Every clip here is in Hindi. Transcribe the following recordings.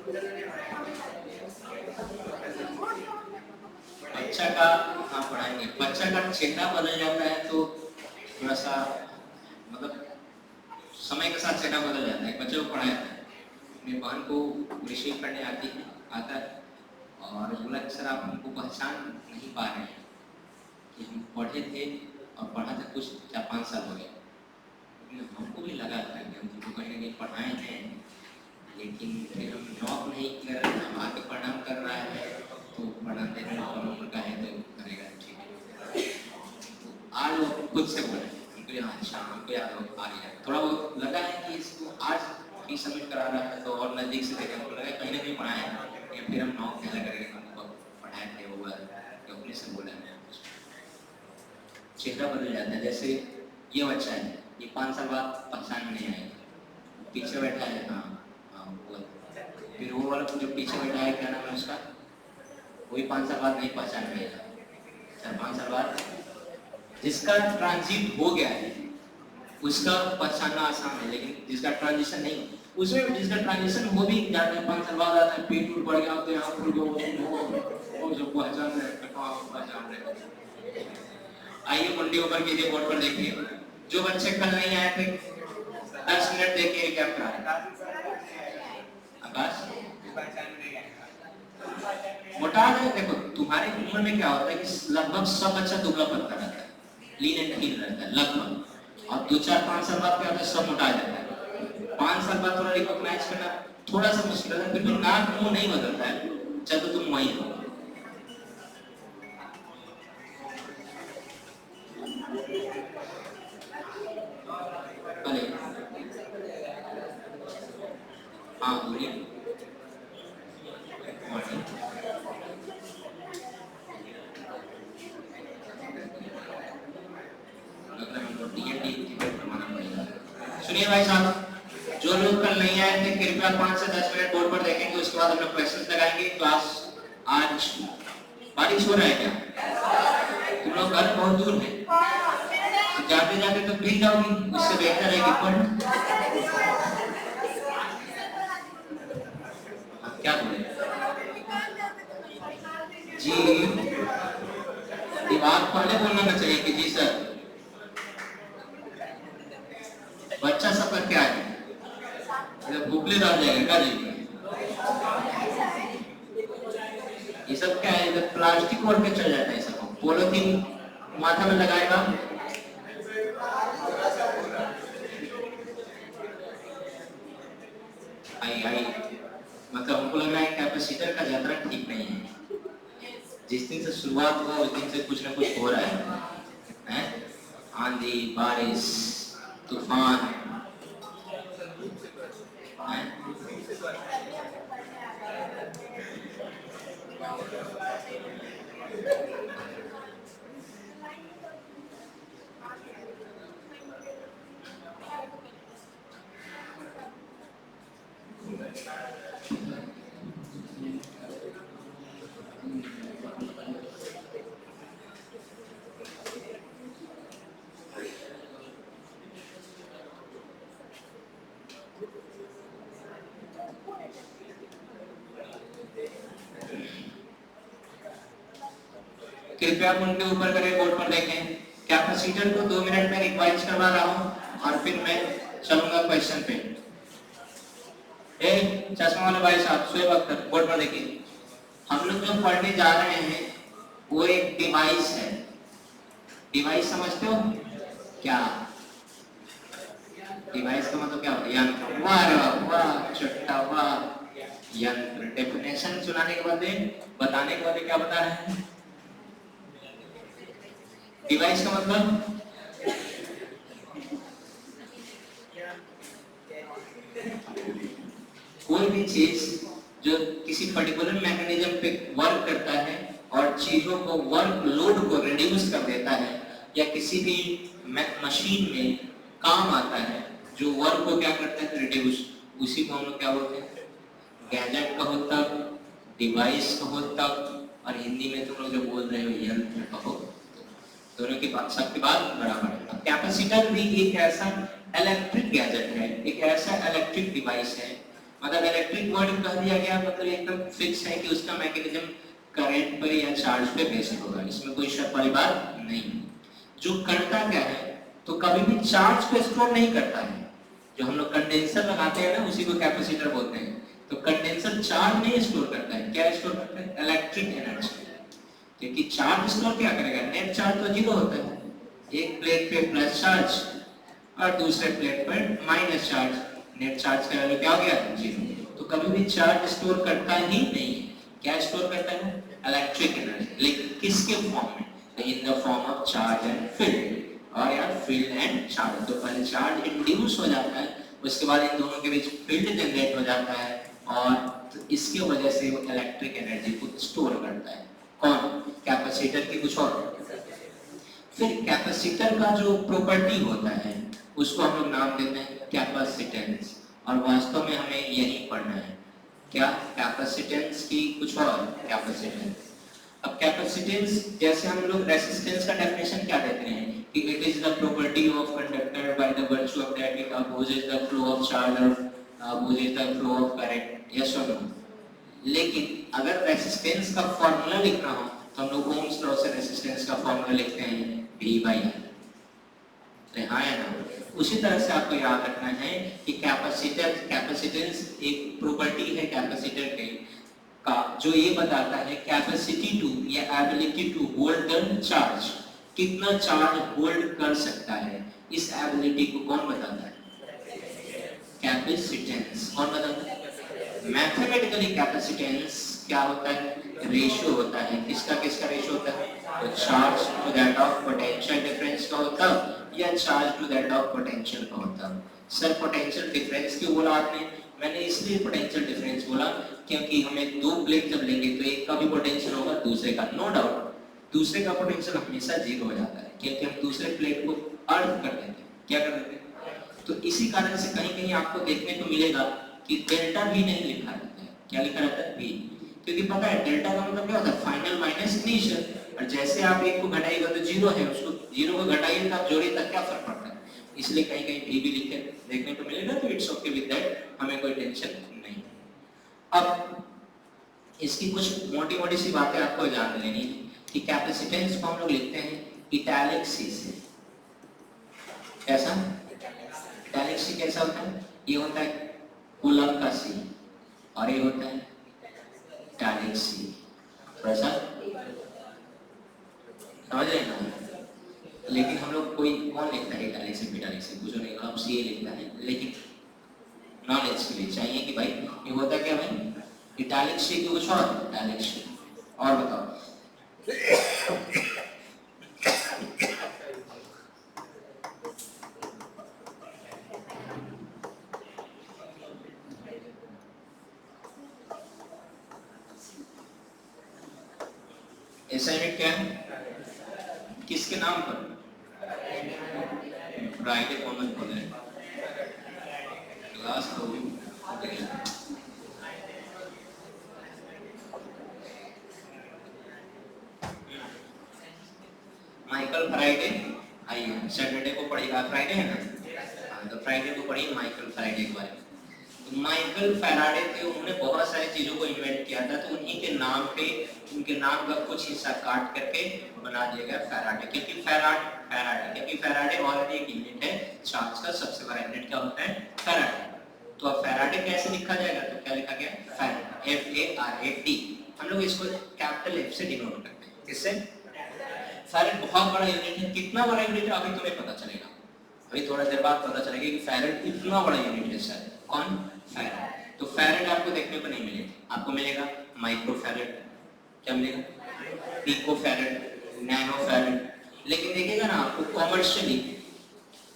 बच्चा का, हाँ पढ़ाएंगे, बच्चा का चेहरा बदल जाता है तो थोड़ा सा मतलब समय के साथ चेहरा बदल जाता है। बच्चे को पढ़ाया था, मेरी बहन को रिसीव करने आता है और बोला कि सर आप हमको पहचान नहीं पा रहे हैं कि हम पढ़े थे और पढ़ा था कुछ 4-5 साल हो गए। हमको भी लगा था कि हम तुमको कहीं ना कहीं पढ़ाए हैं, लेकिन फिर हम जॉब नहीं कर रहे, हम आगे परिणाम कर रहा है तो पढ़ाते हैं कम उम्र का है तो करेगा ठीक है। तो आज वो खुद से बोले हमको यहाँ अच्छा हमको याद आ रही है, थोड़ा बहुत लगा है कि इसको आज ही सबमिट करा रहा है तो और नज़दीक से देखे हमको लगा कहीं ना कहीं पढ़ाया है, या फिर हम नाव कहला करेंगे हमको पढ़ाए थे वो अपने से बोला है। चेहरा बदल जाता है, जैसे ये बच्चा है, ये 5 साल बाद पहचान में नहीं आएगा, पीछे बैठा है, हाँ वो, फिर वो वाला जो पीछे बैठा है क्या नाम है उसका, वही 5 साल बाद नहीं पहचान में आएगा, 4-5 साल बाद। जिसका ट्रांजिट हो गया है उसका पहचानना आसान है, लेकिन जिसका ट्रांजिशन नहीं, उसमें जिसका ट्रांजिशन हो भी जाता है 5 साल बाद आता है, पेट टूट पड़ गया तो यहाँ फूल गया वो जो पहचान रहे। आइए मुंडी ऊपर कीजिए, बोर्ड पर देखिए, जो बच्चे कल नहीं आए थे 10 मिनट देखिए क्या करा है। आकाश मोटा है, देखो तुम्हारी उम्र में क्या होता है कि लगभग सब बच्चा दुबला पतला रहता है, लीन एंड थीन रहता है लगभग, और 2-4-5 साल बाद क्या होता है सब मोटा जाता है। 5 साल बाद थोड़ा रिकॉग्नाइज करना थोड़ा सा मुश्किल है, फिर भी नाक मुंह नहीं बदलता है, चाहे तो तुम वही हो। हाँ बोलिए। सुनिए भाई साहब, जो लोग कल नहीं आए थे कृपया 5 से 10 मिनट बोर्ड पर देखेंगे, उसके बाद हम लोग क्वेश्चन लगाएंगे। क्लास आज बारिश हो रहा है क्या? तुम लोग घर बहुत दूर है, तो जाते जाते तो भीग जाओगी, उससे बेहतर है कि पढ़। क्या बोले जी, दीवार पहले बोलना ना चाहिए कि जी सर, बच्चा सफर क्या है, भूखले रह जाएगा जी। ये सब क्या है, इधर प्लास्टिक ओढ़ के चल जाता है, सब पॉलिथीन माथा में लगाएगा। आई मतलब हमको लग रहा है कैपेसिटर का यात्रा ठीक नहीं है, जिस दिन से शुरुआत हुआ उस दिन से कुछ ना कुछ हो रहा है? आंधी बारिश तूफान, कृपया उनके ऊपर करें, बोर्ड पर देखें। कैपेसिटर को 2 मिनट में रिवाइज करवा रहा हूं और फिर मैं चलूंगा क्वेश्चन पे। चश्मा वाले भाई साहब सोए वक्त बोर्ड पर देखिए, हम लोग जो पढ़ने जा रहे हैं वो एक डिवाइस है। डिवाइस समझते हो क्या? डिवाइस का मतलब क्या होता है? यंत्र। वाह छोटा वाह, यंत्र। डेफिनेशन सुनाने के बाद बताने के बाद क्या बता रहे हैं? डिवाइस का मतलब कोई भी चीज जो किसी पर्टिकुलर मैकेनिज्म पे वर्क करता है और चीजों को वर्क लोड को रिड्यूस कर देता है, या किसी भी मशीन में काम आता है जो वर्क को क्या करता है रिड्यूस, उसी को हम लोग क्या बोलते हैं? गैजेट कहो तब, डिवाइस कहो तब, और हिंदी में तुम लोग जो बोल रहे हो यंत्र कहो, दोनों की बात सबकी बात बराबर है। कैपेसिटर भी एक ऐसा इलेक्ट्रिक गैजेट है, एक ऐसा इलेक्ट्रिक डिवाइस है मतलब इलेक्ट्रिक वर्ड कह दिया गया मतलब एकदम फिक्स है कि उसका मैकेनिज्म करंट पर या चार्ज पे बेस्ड होगा, इसमें कोई शक वाली बात नहीं। जो करता क्या है, तो कभी भी चार्ज को स्टोर नहीं करता है। जो हम लोग कंडेंसर लगाते हैं ना, उसी को कैपेसिटर बोलते हैं। तो कंडेंसर चार्ज नहीं स्टोर करता है, क्या स्टोर करता है? Electric energy. क्योंकि चार्ज स्टोर क्या करेगा? नेट चार्ज तो जीरो होता है, एक प्लेट पे प्लस चार्ज और दूसरे प्लेट पर माइनस चार्ज, नेट चार्ज का वैल्यू क्या हो गया? जीरो। तो कभी भी चार्ज स्टोर करता ही नहीं है। क्या स्टोर करता है? Electric energy. लेकिन किसके फॉर्म में? In the form of charge and field, और यार फील्ड एंड चार्ज। तो पहले चार्ज इंड्यूस हो जाता है, उसके बाद इन दोनों के बीच फील्ड जनरेट हो जाता है, और तो इसके वजह से वो इलेक्ट्रिक एनर्जी को स्टोर करता है। कौन? कैपेसिटर की कुछ और। फिर कैपेसिटर का जो प्रॉपर्टी होता है उसको हम लोग नाम देते हैं कैपेसिटेंस, और वास्तव में हमें यही पढ़ना है। क्या? कैपेसिटेंस की कुछ और कैपेसिटेंस। अब कैपेसिटेंस जैसे हम लोग रेसिस्टेंस का डेफिनेशन क्या देते हैं कि it is the property of conductor by the virtue of that it opposes the flow of charge और opposes the flow of current. Yes और नो? लेकिन अगर रेसिस्टेंस का फॉर्मूला लिखना हो तो हम लोग ओम्स लॉ से रेसिस्टेंस का फॉर्मूला लिखते हैं V बाई R। तो हाँ है ना? उसी तरह से आपको याद रखना है कि कैपेसिटेंस एक प्रॉपर्टी है कैपेसिटर के का, जो ये बताता है कैपेसिटी टू या ability to hold the charge, कितना चार्ज होल्ड कर सकता है। इस एबिलिटी को कौन बताता है? कैपेसिटेंस। कौन बताता है? मैथमेटिकली कैपेसिटेंस क्या होता है? रेशियो होता है। किसका किसका रेशियो होता है? तो charge to that of potential difference का होता है या charge to that of potential का होता है। सर पोटेंशियल डिफरेंस क्यों बोला आपने? मैंने इसलिए पोटेंशियल डिफरेंस बोला क्योंकि हमें दो प्लेट जब लेंगे तो एक का भी पोटेंशियल होगा दूसरे का, नो डाउट दूसरे का पोटेंशियल हमेशा जीरो हो जाता है क्योंकि हम दूसरे प्लेट को अर्थ कर देते हैं। क्या कर देते हैं? तो इसी कारण से कहीं कहीं आपको देखने को मिलेगा कि डेल्टा भी नहीं लिखा रहता है। क्या लिखा रहता है? भी। क्योंकि पता है डेल्टा का मतलब क्या होता है? Final minus initial. और जैसे आप एक को घटाइएगा तो जीरो है, उसको जीरो को घटाइए तो आप जोड़िए तब क्या फर्क पड़ता है? इसलिए कहीं कहीं भी लिखे देखने को मिलेगा, तो इट्स ओके विद दैट, हमें कोई टेंशन नहीं। अब इसकी कुछ मोटी मोटी सी बातें आपको जान लेनी है कि कैपेसिटेंस को हम लोग लिखते हैं इटैलिक सी से। कैसा? इटैलिक सी कैसा होता है? ये होता है कूलम का सी, और ये होता है इटैलिक सी। थोड़ा सा समझ रहे हैं? लेकिन हम लोग कोई कौन लिखता है इटैलिक से इटैलिक से? कुछ नहीं, हम सी लिखता है। लेकिन नॉलेज के लिए चाहिए कि भाई ये होता क्या भाई? इटैलिक सी की कुछ और इटैलिक सी। और बताओ असाइनमेंट क्या है? किसके नाम पर? फ्राइडे कौन मत बोले क्लास तो भी माइकल फ्राइडे। आइए सैटरडे को पढ़ेगा, फ्राइडे है ना? हाँ, तो फ्राइडे को पढ़िए माइकल फ्राइडे के बारे में। तो माइकल फैराडे थे, उन्होंने बहुत सारी चीजों को इन्वेंट किया था, तो उन्हीं के नाम पे उनके नाम का कुछ हिस्सा काट करके बना दिया गया फैराडे। क्योंकि फैराडे ऑलरेडी एक यूनिट है चार्ज का, सबसे बड़ा यूनिट क्या होता है? फैराडे। तो अब फैराडे कैसे लिखा जाएगा? तो क्या लिखा गया? Faraday, FARAD। हम लोग इसको कैपिटल F से डिनोट करते हैं। किससे? फैराड बहुत बड़ा यूनिट है। कितना बड़ा यूनिट है अभी तुम्हें पता चलेगा, अभी थोड़ा देर बाद पता चलेगा कि फैराड इतना बड़ा यूनिट है। सर कौन? फैराड। तो फैराड आपको देखने को नहीं मिलेगा, आपको मिलेगा माइक्रो फैराड। क्या मिलेगा? Pico farad, nano farad. लेकिन देखिएगा ना आपको कॉमर्शियली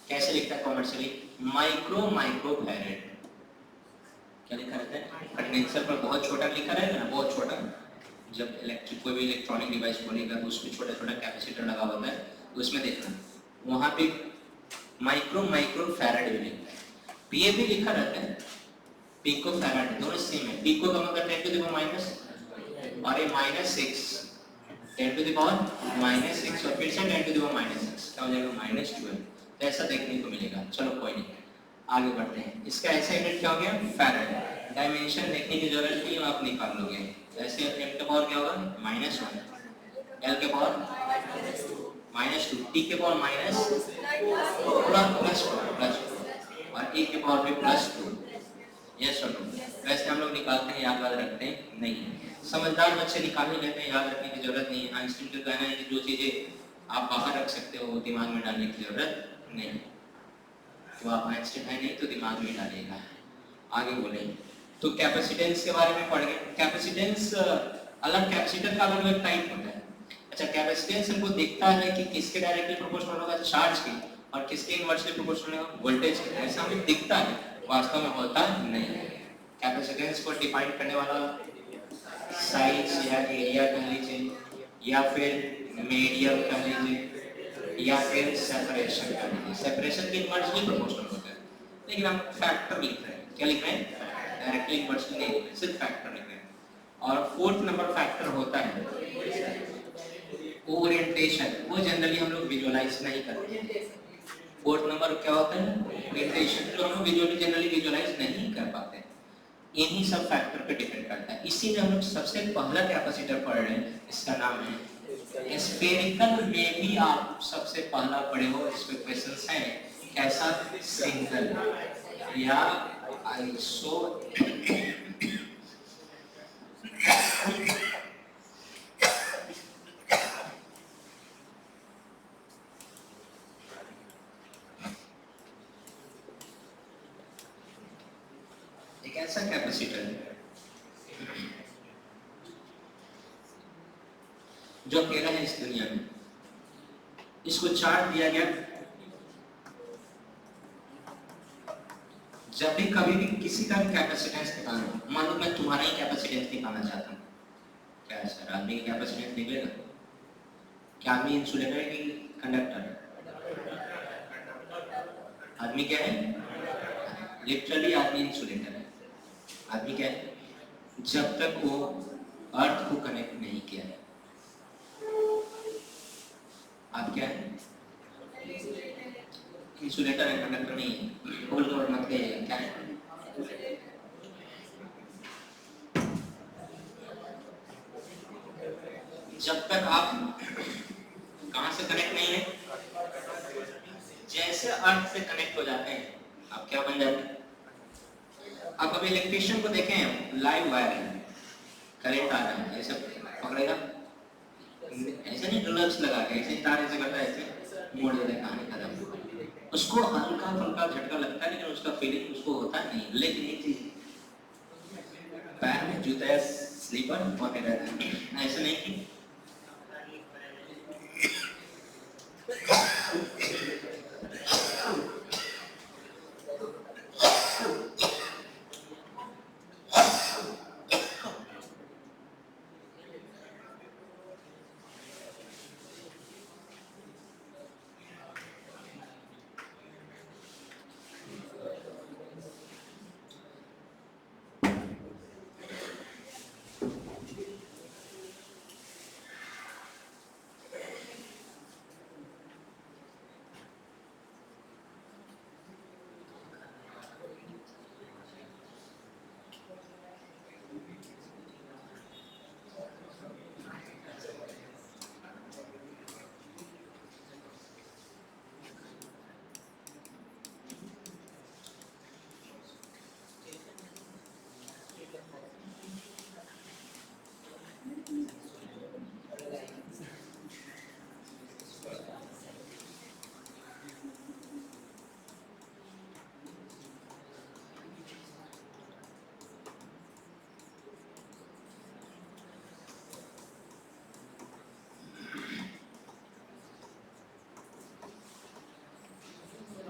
कैसे लिखता है? Commercially micro farad. क्या लिखा रहता है? कंडेंसर पर बहुत छोटा लिखा रहेगा ना, बहुत छोटा। जब इलेक्ट्रिक कोई भी इलेक्ट्रॉनिक डिवाइस खोलेगा तो उसमें छोटा छोटा कैपेसिटर लगा होता है, तो उसमें देखना वहां पे माइक्रो फैराड भी लिखा है। पीए भी लिखा रहता है, पिको फैराड, दोनों सेम है। पिको का मतलब 10 to the power माइनस, और ये -6 10 to the power -6 और फिर से 10 to the power -6, क्या हो जाएगा? -12। तो ऐसा देखने को मिलेगा। चलो कोई नहीं, आगे बढ़ते हैं। इसका ऐसा यूनिट क्या हो गया? फैराड। डायमेंशन देखने की जरूरत नहीं, आप निकाल लोगे। ऐसे m के पावर क्या होगा -1, l के पावर -2, t के पावर प्लस और a के पावर भी +2। यस और नो? वैसे हम लोग निकालते हैं, याद रखते हैं नहीं। समझदार बच्चे निकाल ही लेते हैं, याद रखने की जरूरत नहीं है। आइंस्टीन का कहना है कि जो चीजें आप बाहर रख सकते हो दिमाग में डालने की जरूरत नहीं। तो आप आइंस्टीन है नहीं तो दिमाग में डालिएगा। आगे बोले तो कैपेसिटेंस के बारे में पढ़ गए। कैपेसिटेंस अलग, कैपेसिटर का अलग टाइप होता है। अच्छा, कैपेसिटेंस हमको दिखता है कि किसके डायरेक्टली प्रोपोर्शनल होगा, चार्ज के, और किसके इनवर्सली प्रोपोर्शनल होगा, वोल्टेज के। ऐसा हमें दिखता है, वास्तव में होता नहीं। कैपेसिटेंस को डिफाइन करने वाला साइज या एरिया कह लीजिए, या फिर मीडियम कह लीजिए, या फिर सेपरेशन कह लीजिए। सेपरेशन के इनवर्सली प्रोपोर्शनल होता है, लेकिन हम फैक्टर लिख रहे हैं। क्या लिख रहे हैं? डायरेक्टली इनवर्सली नहीं, सिर्फ फैक्टर लिख रहे हैं। और फोर्थ नंबर फैक्टर होता है ओरिएंटेशन। वो जनरली हम लोग विजुअलाइज नहीं करते हैं। फोर्थ नंबर क्या होता है? ओरिएंटेशन, जो हम विजुअली जनरली विजुअलाइज नहीं कर पाते। इन्हीं सब फैक्टर पे डिपेंड करता है। इसीलिए हम लोग सबसे पहला कैपेसिटर पढ़ रहे हैं, इसका नाम है स्फेरिकल। में भी आप सबसे पहला पढ़े हो, इस पे क्वेश्चंस हैं। कैसा? सिंगल या आइसो एक ऐसा कैपेसिटर जो अकेला है इस दुनिया में। इसको चार्ज दिया गया। जब भी कभी भी किसी का भी कैपेसिटेंस निकालना हो, मान लो मैं तुम्हारा ही कैपेसिटेंस निकालना चाहता हूँ, क्या है सर? आदमी का कैपेसिटेंस निकलेगा? क्या आदमी इंसुलेटर है कि कंडक्टर? आदमी क्या है? लिटरली आदमी इंसुलेटर है। आदमी क्या है? जब तक वो अर्थ को कनेक्ट नहीं किया है। आप क्या है? इंसुलेटर है, कंडक्टर नहीं है। बोल दो मत कहिए क्या है? जब तक आप कहां से कनेक्ट नहीं है, जैसे अर्थ से कनेक्ट हो जाते हैं आप क्या बन जाते हैं? आप अभी इलेक्ट्रिशियन को देखें, लाइव वायर है, करंट आ रहा है, ऐसे पकड़ेगा, ऐसे नहीं ड्रग्स लगा के, ऐसे तार ऐसे करता है, ऐसे मोड़ देता है, कहानी खत्म। उसको हल्का फुल्का झटका लगता है, लेकिन उसका फीलिंग उसको होता नहीं। लेकिन एक चीज, पैर में जूता या स्लीपर वगैरह ऐसे नहीं कि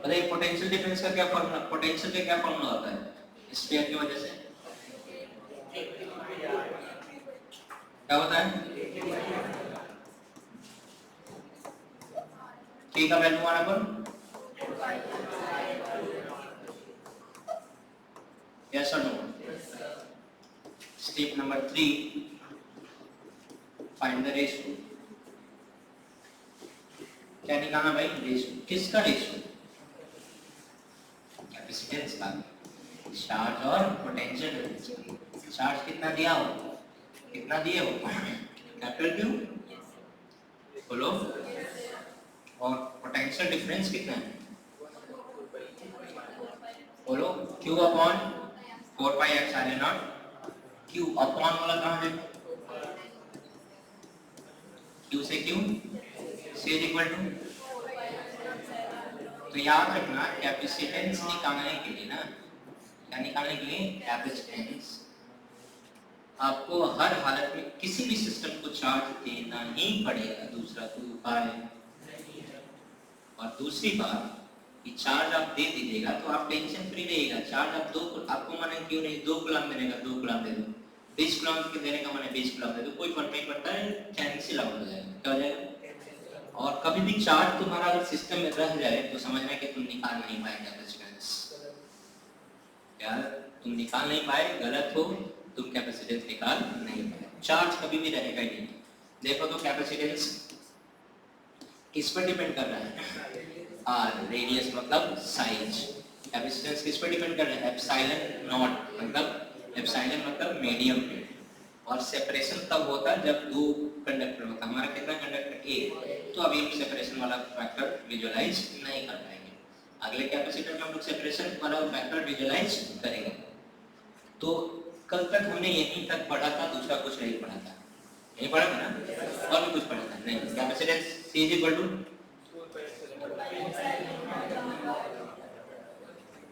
बताइए पोटेंशियल डिफरेंस का क्या फॉर्मूला, पोटेंशियल का क्या फॉर्मूला होता है स्फीयर की वजह से? क्या होता है? K का वैल्यू आने पर यस और no? Step number 3, find the ratio. क्या निकालना भाई? रेशियो। किसका रेशियो? कैपेसिटेंस का। चार्ज और पोटेंशियल। चार्ज कितना दिया हो, कितना दिए हो, कैपिटल क्यू बोलो, और पोटेंशियल डिफरेंस कितना है बोलो, Q upon 4 pi epsilon naught. Q upon वाला कहाँ है, क्यू से Q C is equal to, तो याद रखना कैपेसिटेंस निकालने के लिए ना, क्या निकालने के लिए, कैपेसिटेंस आपको हर हालत में किसी भी सिस्टम को चार्ज देना ही पड़ेगा, दूसरा कोई उपाय। और दूसरी बात कि चार्ज आप दे दीजिएगा तो आप टेंशन फ्री रहिएगा। चार्ज आप दो, आपको माने क्यों नहीं 2 कूलम देने का 2 कूलम दे दो, 20 कूलम के देने का माने 20 कूलम दे दो, कोई फर्क नहीं पड़ता है, चैन से लागू हो जाएगा, क्या हो जाएगा। और कभी भी चार्ज तुम्हारा अगर सिस्टम में रह जाए तो समझना कि तुम निकाल नहीं पाए कैपेसिटेंस, यार तुम निकाल नहीं पाए, गलत हो, तुम कैपेसिटेंस निकाल नहीं पाए। चार्ज कभी भी रहेगा ही नहीं। देखो तो कैपेसिटेंस किस पर डिपेंड कर रहा है, आर, रेडियस मतलब साइज। कैपेसिटेंस किस पर डिपेंड कर रहा है, एप्सिलॉन नॉट मतलब, एप्सिलॉन मतलब मीडियम पे। और सेपरेशन तब होता है जब दो कंडक्टर होता है, हमारा कितना कंडक्टर, एक, तो अभी हम सेपरेशन वाला फैक्टर विजुअलाइज नहीं कर पाएंगे, अगले कैपेसिटर में हम लोग सेपरेशन वाला फैक्टर विजुअलाइज करेंगे। तो कल तक हमने यहीं तक पढ़ा था, दूसरा कुछ नहीं पढ़ा था, यही पढ़ा था ना, और भी कुछ पढ़ा था नहीं। Capacitance C is equal to,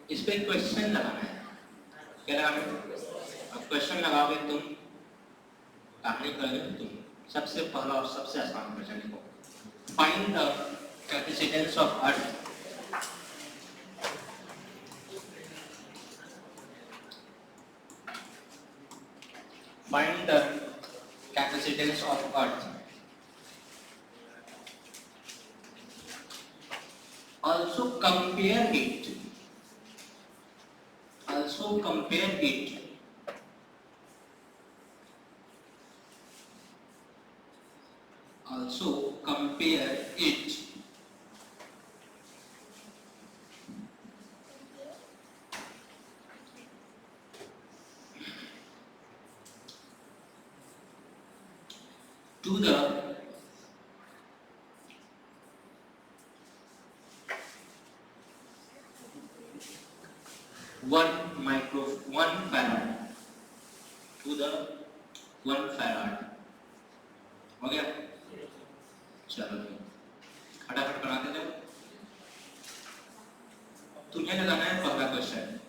इस पे क्वेश्चन लगाना है, क्या लगाना है, अब क्वेश्चन लगाओगे तुम, कहानी करोगे तुम, सबसे पहला और सबसे आसान क्वेश्चन लिखो, find the capacitance of earth, find the capacitance of earth, also compare it, also compare it also compare it to the 1 farad, to the 1 farad। हो गया, चलो फटाफट बनाते जाओ। तुम्हें लगाना है पहला क्वेश्चन,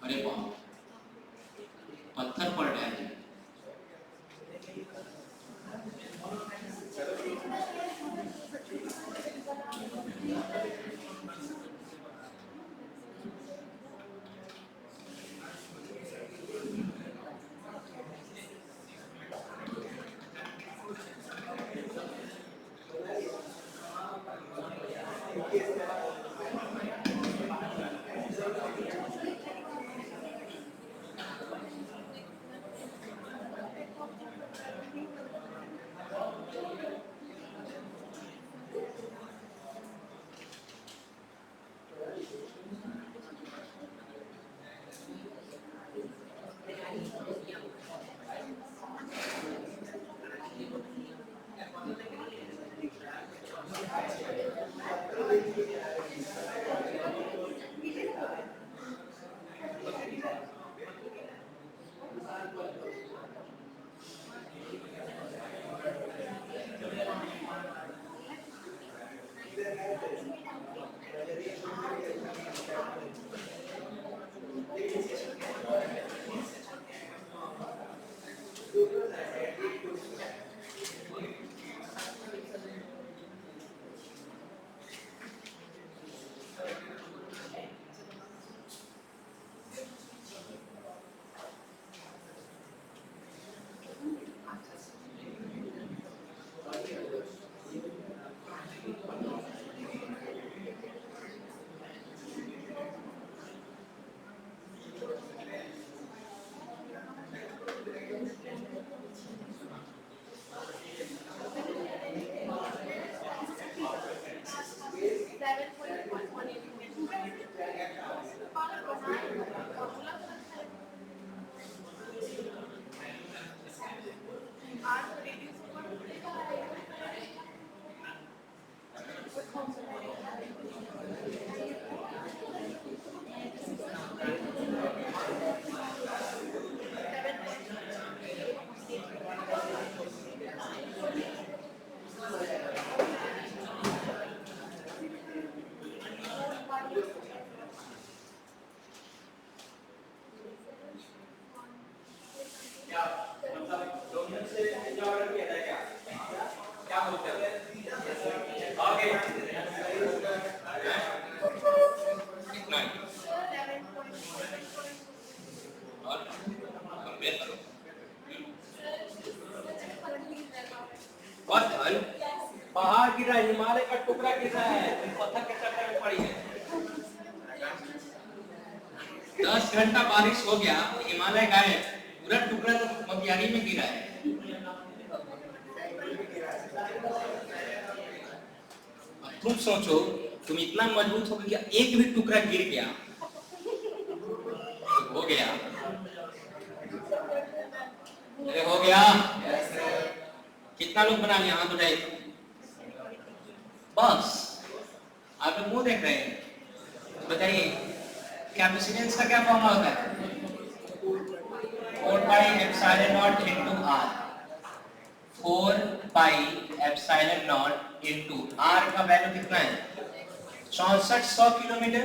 अरे बाप, पत्थर पड़ रहा है, 10 घंटा बारिश हो गया, हिमालय गायब, पूरा टुकड़ा तो मटियारी में गिरा है। तुम सोचो, तुम इतना मजबूत हो गया, एक भी टुकड़ा गिर गया तो हो गया, अरे हो गया। कितना लोग बना लिया हाथ उठाए, बस। आप लोग मुंह देख रहे हैं, बताइए कैपेसिटेंस का क्या फॉर्मूला होता है? 4 pi epsilon naught into R. 4 pi epsilon naught into R का वैल्यू कितना है? 6400 किलोमीटर।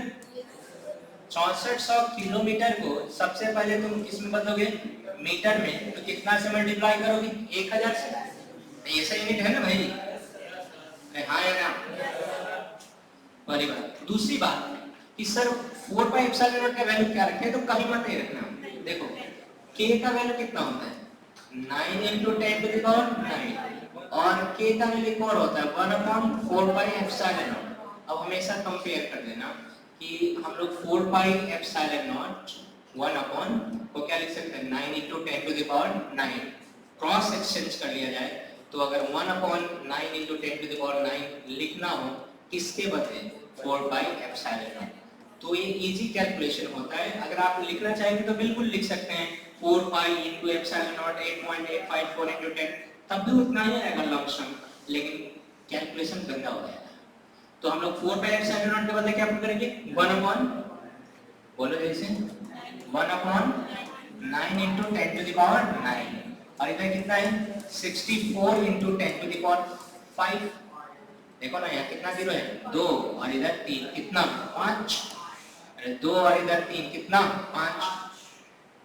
6400 किलोमीटर को सबसे पहले तुम किसमें बदलोगे? मीटर में। तो कितना से मल्टीप्लाई करोगे? 1000 से। ऐसा यूनिट है ना भाई? हाँ या ना? पहली बात। दूसरी बात कि सर 4 पाई एप्सिलॉन नॉट का वैल्यू क्या रखे? तो कहीं मत ही रखना। देखो k का वैल्यू कितना होता है? 9 into 10 to the power 9 और k का वैल्यू एक और होता है 1/4 पाई एप्सिलॉन नॉट। अब हमेशा कंपेयर कर देना कि हम लोग 4 पाई एप्सिलॉन नॉट 1/, को क्या लिख सकते हैं? 9 into 10 to the power 9। Cross exchange कर लिया जाए तो अगर 1/9 into 10 to the power 9 लिखना हो किसके बदले? 4 पाई एप्सिलॉन नॉट। तो ये इजी कैलकुलेशन होता है। अगर आप लिखना चाहेंगे तो बिल्कुल लिख सकते हैं 4 पाई into एप्सिलॉन नॉट 8.854 into 10, तब भी उतना ही आएगा लमसम, लेकिन कैलकुलेशन गंदा हो जाएगा। तो हम लोग 4 पाई एप्सिलॉन नॉट के बदले क्या करेंगे? 1/, बोलो जैसे 1/9 into 10 to the power 9 और इधर कितना है? 64 into 10 to the power 5। देखो ना यहाँ कितना जीरो है? 2 और इधर 3, कितना? 5। अरे 2 और इधर 3, कितना? 5।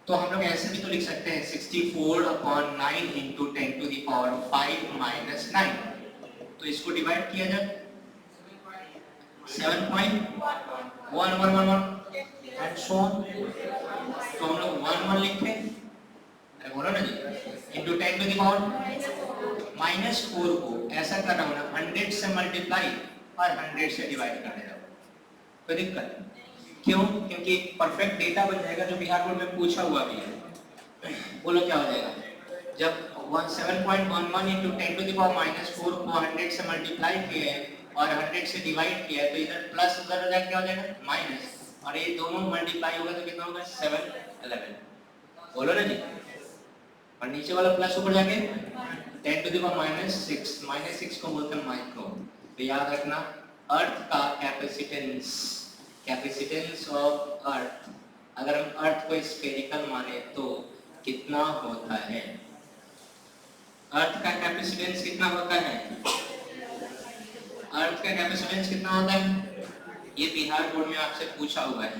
तो हम लोग ऐसे भी तो लिख सकते हैं 64/9 into 10 to the power 5 minus 9। तो इसको डिवाइड किया जाए 7.1111 एंड सो ऑन। तो हम लोग 1 लिखे, अरे बोलो ना जी, into 10 to the power -4 को ऐसा करना होना 100 से मल्टीप्लाई और 100 से डिवाइड कर देना। कोई दिक्कत? क्यों? क्योंकि परफेक्ट डेटा बन जाएगा जो बिहार बोर्ड में पूछा हुआ भी है। बोलो क्या हो जाएगा? जब 7.11 into 10 to the power -4 को 100 से मल्टीप्लाई किया है और 100 से डिवाइड किया है तो इधर प्लस उधर हो जाएगा, क्या हो जाएगा? माइनस, और ये दोनों मल्टीप्लाई होगा तो कितना होगा? 711। बोलो ना जी। और नीचे वाला प्लस ऊपर जाके 10 to the power -6 को बोलते हैं माइक्रो। तो याद रखना अर्थ का कैपेसिटेंस ऑफ अर्थ, अगर हम अर्थ को स्फेरिकल माने तो कितना होता है? अर्थ का कैपेसिटेंस कितना होता है? अर्थ का कैपेसिटेंस कितना होता है? ये बिहार बोर्ड में आपसे पूछा हुआ है।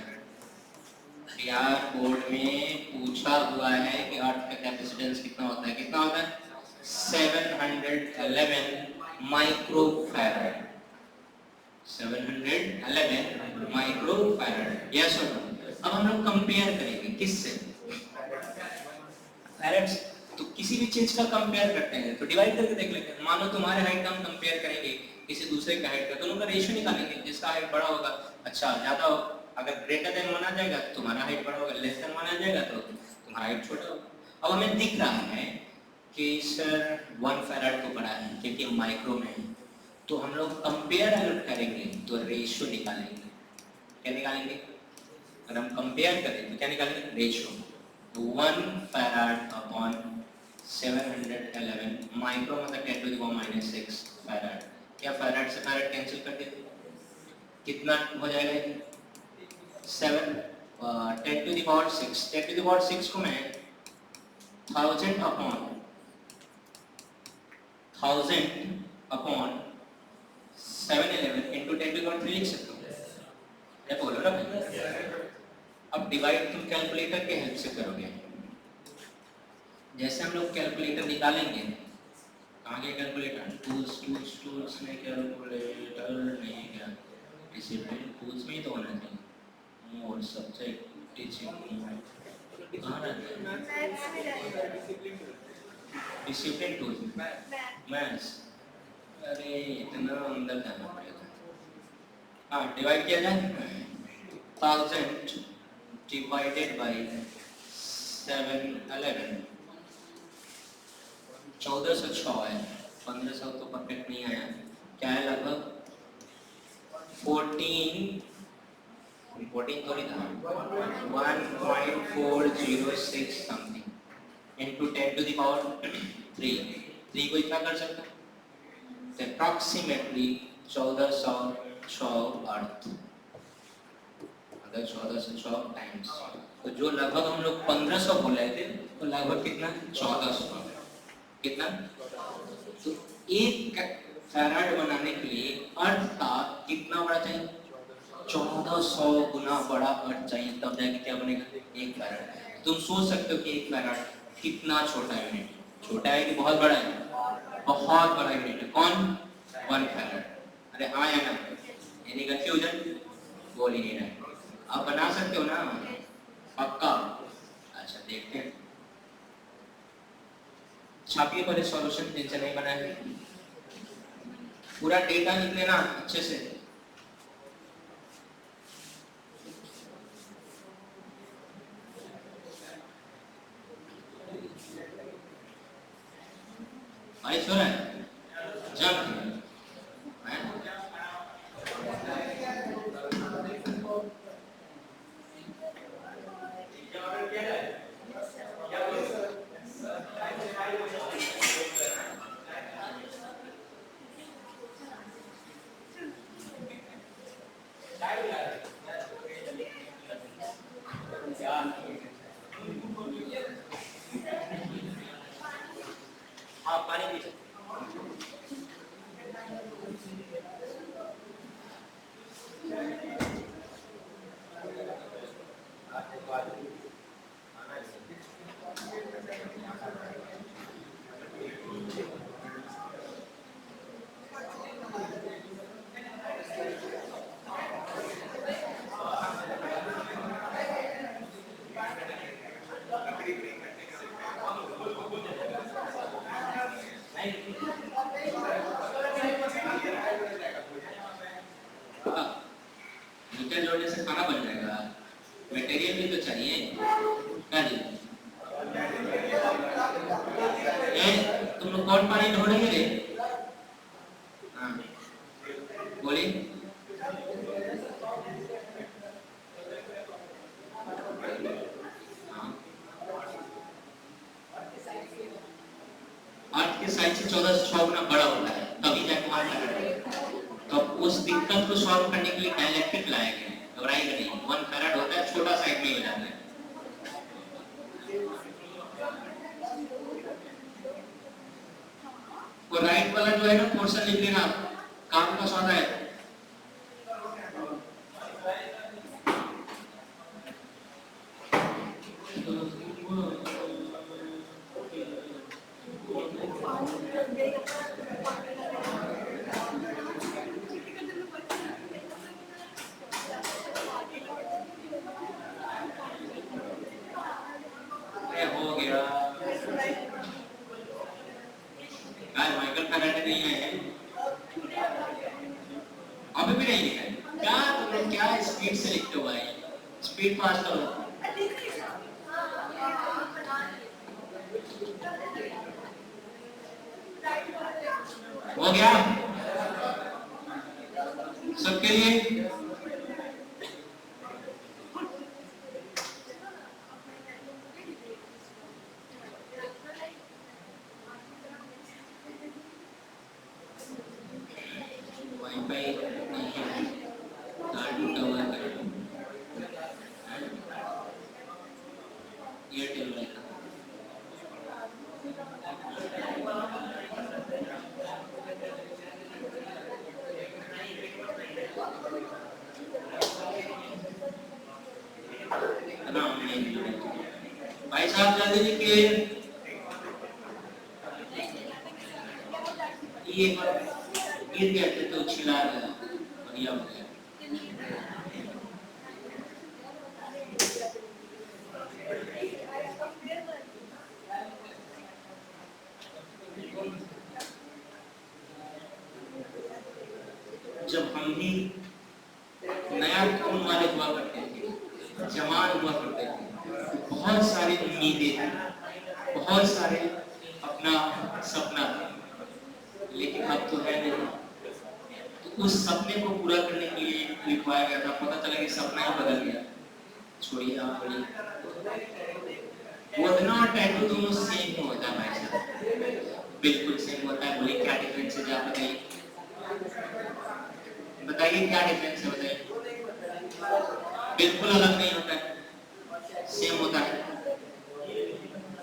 बिहार बोर्ड में पूछा हुआ है कि अर्थ का कैपेसिटेंस कितना होता है? कितना होता है? 711 माइक्रोफैराड। 711 माइक्रोफैराड। यस और नो? अब हम लोग कंपेयर करेंगे किससे? फैराड। तो किसी भी चीज का कंपेयर करते हैं तो डिवाइड करके देख लेते हैं। मानो तुम्हारे हाइट का हम कंपेयर करेंगे किसी दूसरे का हाइट का, दोनों का रेशियो निकालेंगे। जिसका हाइट बड़ा होगा, अच्छा ज्यादा हो, अगर ग्रेटर देन माना जाएगा तो तुम्हारा हाइट बड़ा होगा, लेस देन माना जाएगा तो तुम्हारा हाइट छोटा होगा। अब हमें दिख रहा है कि सर 1 फैराड तो बड़ा है क्योंकि माइक्रो में है, तो हम लोग कंपेयर अगर करेंगे तो रेशियो निकालेंगे। क्या निकालेंगे? अगर हम कंपेयर करें तो क्या निकालेंगे? रेशियो। तो 1 फैराड अपॉन 711 माइक्रो मतलब 10 to the power -6 फैराड। क्या फैराड से फैराड कैंसिल कर देते? कितना हो जाएगा? 7 10 to the power 6। 10 to the power 6 को मैं 1000 upon 711 into 10 to the power 3 लिख सकता हूँ। क्या बोलो ना भाई? अब डिवाइड तुम कैलकुलेटर के हेल्प से करोगे। जैसे हम लोग कैलकुलेटर निकालेंगे, कहाँ गया कैलकुलेटर? टूल्स में कैलकुलेटर नहीं गया, डिसिप्लिन टूल्स में ही तो होना चाहिए। और सब्जेक्ट टीचिंग कहाँ रहता है? Discipline tools maths. अरे इतना अंदर जाना पड़ेगा। हाँ, डिवाइड किया जाए 1000 डिवाइडेड बाय 711, 1406 है, 1500 तो परफेक्ट नहीं आया, क्या है लगभग 14 तो नहीं था, 1.406 something into 10 to the power 3 को इतना कर सकते हैं, अप्रॉक्सीमेटली 1406 अर्थ, अगर 1406 टाइम्स, तो जो लगभग हम लोग 1500 बोल रहे थे, तो लगभग कितना 1400, कितना, तो एक फैराड बनाने के लिए अर्थ का कितना बड़ा चाहिए, 1400 गुना बड़ा अर्थ चाहिए, तब जाके क्या बनेगा एक फैराड। तुम सोच सकते हो कि एक फैराड कितना छोटा यूनिट, छोटा है कि बहुत बड़ा है, बहुत बड़ा यूनिट है, कौन 1 फैराड। अरे हाँ या ना, यानी कंफ्यूजन बोल ही नहीं रहा है, आप बना सकते हो ना पक्का। अच्छा देखते हैं, छापिए पहले सॉल्यूशन, जिनसे नहीं बनाया पूरा डेटा लिख लेना अच्छे से। बारिश हो रहा है जब हाँ पानी पी मीटर जोड़ने से खाना बन जाएगा, मटेरियल भी तो चाहिए क्या जी। तुम लोग कौन पानी ढोलेंगे रे, हाँ बोलिए, अर्थ के साइज से 1406 गुना बड़ा होता है, तभी जाके वहां फैराड। तो उस दिक्कत को सॉल्व करने के लिए डाइलेक्ट्रिक लाया गया, घबराइएगा नहीं, 1 फैराड होता है, छोटा साइज में हो जाता है। वो राइट वाला जो है ना पोर्शन लिख लेना, काम का सौदा है। हो गया माइकल फैराडे नहीं है, अभी भी नहीं लिखा है क्या, तुम लोग क्या स्पीड से लिखते हो भाई, स्पीड फास्ट करो। हो गया सबके लिए, वाईफाई नहीं है, तार टूटा हुआ है, एयरटेल वाला भाई साहब जल्दी लिखिए, ये गिर गया तो छिला गया, बढ़िया हो गया। जब हम भी नया फोन वाले हुआ करते थे जवान हुआ करते थे, बहुत सारी उम्मीदें थी, बहुत सारे अपना सपना था, लेकिन अब तो है नहीं। तो उस सपने को पूरा करने के लिए लिखवाया गया था, पता चला कि सपना ही बदल गया। छोड़िए आप, बोलिए गोदना और टैटू दोनों सेम होता है भाई साहब, बिल्कुल सेम होता है। बोलिए क्या डिफरेंस है, आप बताइए, बताइए क्या डिफरेंस है, बताइए। बिल्कुल अलग नहीं होता है, सेम होता है।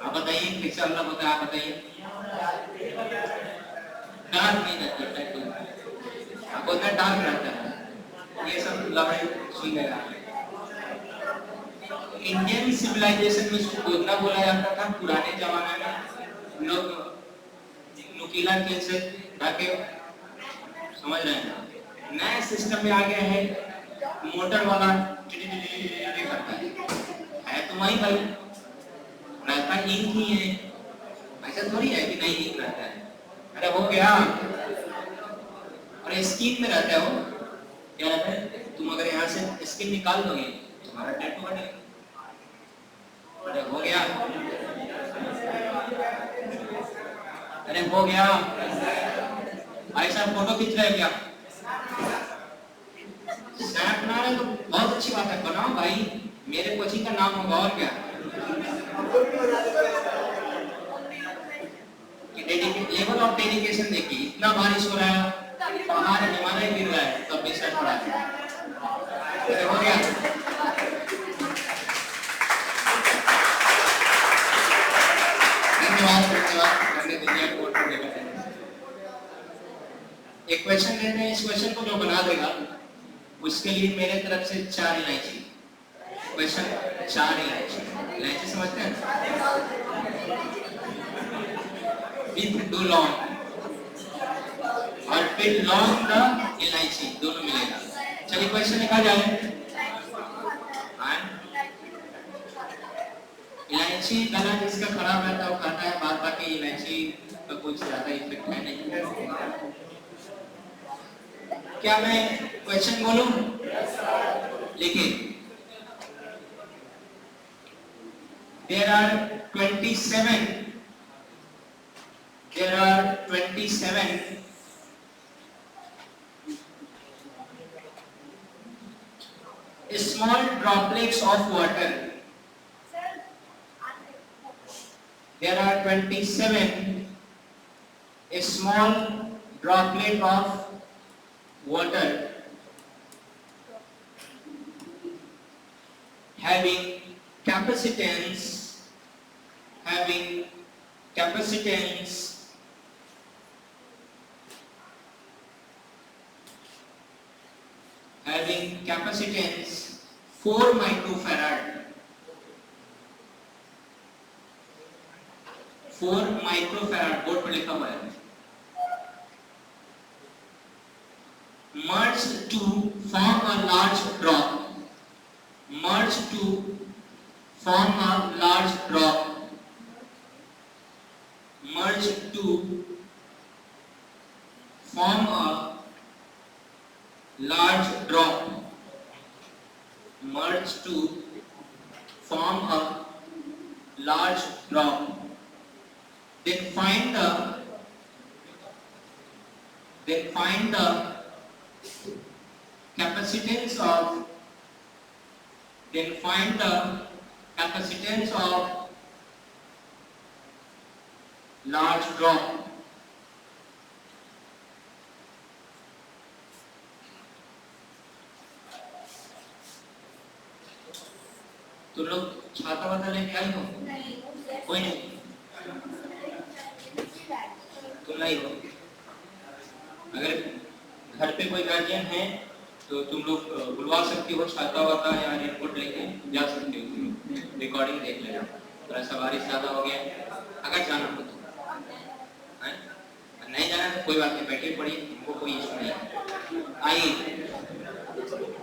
आप बताइए किससे अलग होता है, आप बताइए। डार्क नहीं रहता टैटू, आपको होता है डार्क रहता है। ये सब लड़ाई सुन गया। इंडियन सिविलाइजेशन में इसको गोदना बोला जाता था। पुराने जमाने में लोग नुकीला खेल से ढके, समझ रहे हैं। नया सिस्टम में आ गया है मोटर वाला, करता है तो वही भाई रहता इंक ही है, ऐसा थोड़ी है कि नहीं इंक रहता है। अरे हो गया, अरे स्किन में रहता है वो, क्या रहता है, तुम अगर यहाँ से स्किन निकाल दोगे तुम्हारा टैटू बनेगा। अरे हो गया, अरे हो गया भाई साहब, फोटो खींच रहे क्या? स्नैप बना रहे तो बहुत अच्छी बात है, बनाओ भाई, मेरे कोचिंग का नाम होगा और क्या। लेवल ऑफ डेडिकेशन देखिए, इतना बारिश हो रहा है, पहाड़ हिमालय गिर रहा है, तब भी सर पड़ा है। हो गया, धन्यवाद धन्यवाद। एक क्वेश्चन लेते हैं, इस क्वेश्चन को जो बना देगा उसके लिए मेरे तरफ से 4 इलायची। क्वेश्चन 4 इलायची, इलायची समझते हैं, विथ डू लॉन्ग और फिर लॉन्ग द इलायची दोनों मिलेगा। चलिए क्वेश्चन लिखा जाए। इलायची गला जिसका खराब रहता है वो खाता है, बाद बाकी इलायची का कुछ ज्यादा इफेक्ट है नहीं। क्या मैं क्वेश्चन बोलूं? लिखिए, there are 27 small droplets of water. There are 27 small droplet of water having capacitance having capacitance 4 microfarad. 4 microfarad board पर लिखा हुआ है। Merged to form a large drop. Merged to form a large drop. Merged to form a large drop. Merged to form a large drop. Then find the capacitance of large drop. तो लोग छाता वाता लेके आई हो? कोई नहीं, तुम नहीं हो। अगर घर पे कोई गार्जियन है तो तुम लोग बुलवा सकती हो, छाता वाता या रेनकोट लेके जा सकते हो। तुम लोग रिकॉर्डिंग देख लेना, थोड़ा सा बारिश ज्यादा हो गया, अगर जाना हो तो नहीं जाना तो कोई बात नहीं, बैठे पढ़िए, हमको कोई इशू नहीं। आइए,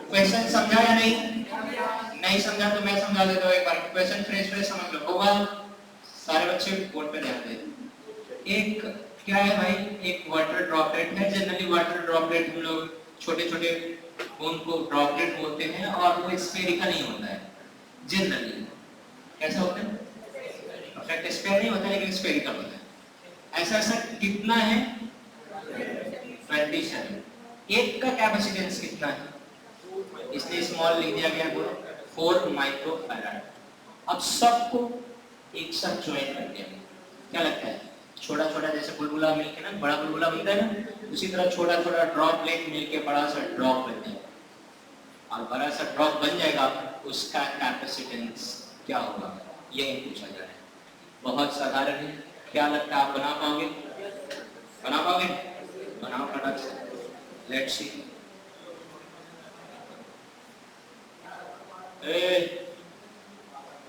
क्वेश्चन समझा या नहीं समझा तो मैं समझा देता हूँ एक बार। क्वेश्चन फ्रेश समझ लो। होगा, सारे बच्चे बोर्ड पे ध्यान दें। एक क्या है भाई, एक वाटर ड्रॉपलेट है। जनरली वाटर ड्रॉपलेट हम लोग छोटे छोटे बूंद को ड्रॉपलेट बोलते हैं और वो स्फेरिकल नहीं होता है, जनरली कैसे होते हैं? परफेक्ट स्पेयर नहीं होता लेकिन स्पेरिकल होता है। ऐसा ऐसा कितना है? 27। एक का कैपेसिटेंस कितना है? इसलिए स्मॉल लिख दिया गया, बोलो 4 माइक्रो फैराड। अब सबको एक साथ ज्वाइन कर दिया। क्या लगता है? छोटा छोटा जैसे बुलबुला मिलके ना बड़ा बुलबुला बनता है ना, उसी तरह छोटा छोटा ड्रॉपलेट मिलके बड़ा सा ड्रॉप बन जाएगा, और बड़ा सा ड्रॉप बन जाएगा, उसका कैपेसिटेंस क्या होगा, यही पूछा जा रहा है। बहुत साधारण है। क्या लगता है आप बना पाओगे? बना पाओगे? बनाओ फटाक से, लेट्स सी।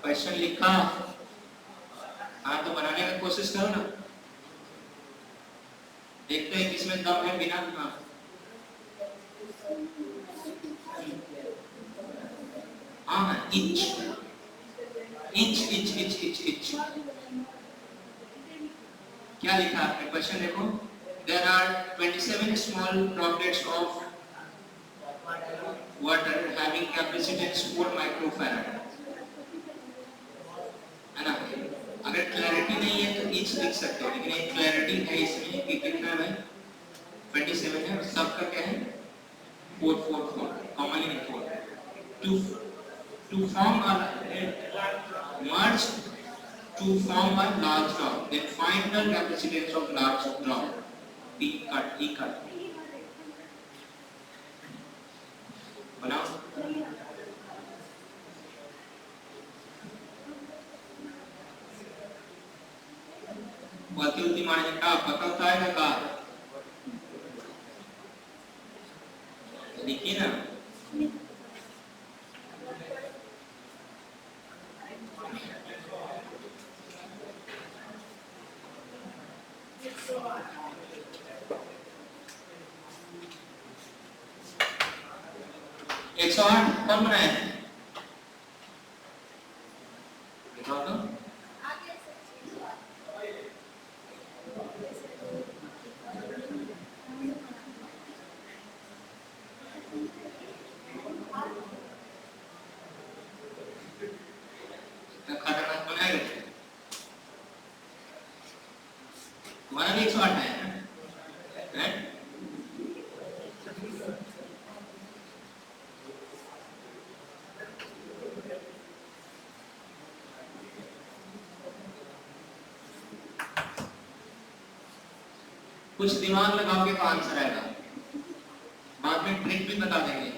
क्वेश्चन लिखा? हाँ तो बनाने का कोशिश करो ना, देखते हैं किसमें दम है बिना। हाँ inch inch inch inch inch inch. क्या लिखा आपने? क्वेश्चन देखो, there are 27 small droplets of water having capacitance 4 microfarad, है ना? अगर क्लैरिटी नहीं है तो इंच लिख सकते हो, लेकिन एक क्लैरिटी है इसमें कि कितना है? 27 है, सबका क्या है? 4 4 4, common in 4 to form a merge to form a large drop. Then find the capacitance of large drop. B cut, E cut. बनाओ। वरती ultimate का पता होता है का? लिखिए ना। एक 108 कौन बनाया है? दिखाओ तो। खतरनाक बनाया है। तुम्हारा भी 108 है? कुछ दिमाग लगाओगे तो आंसर आएगा, बाद में ट्रिक भी बता देंगे,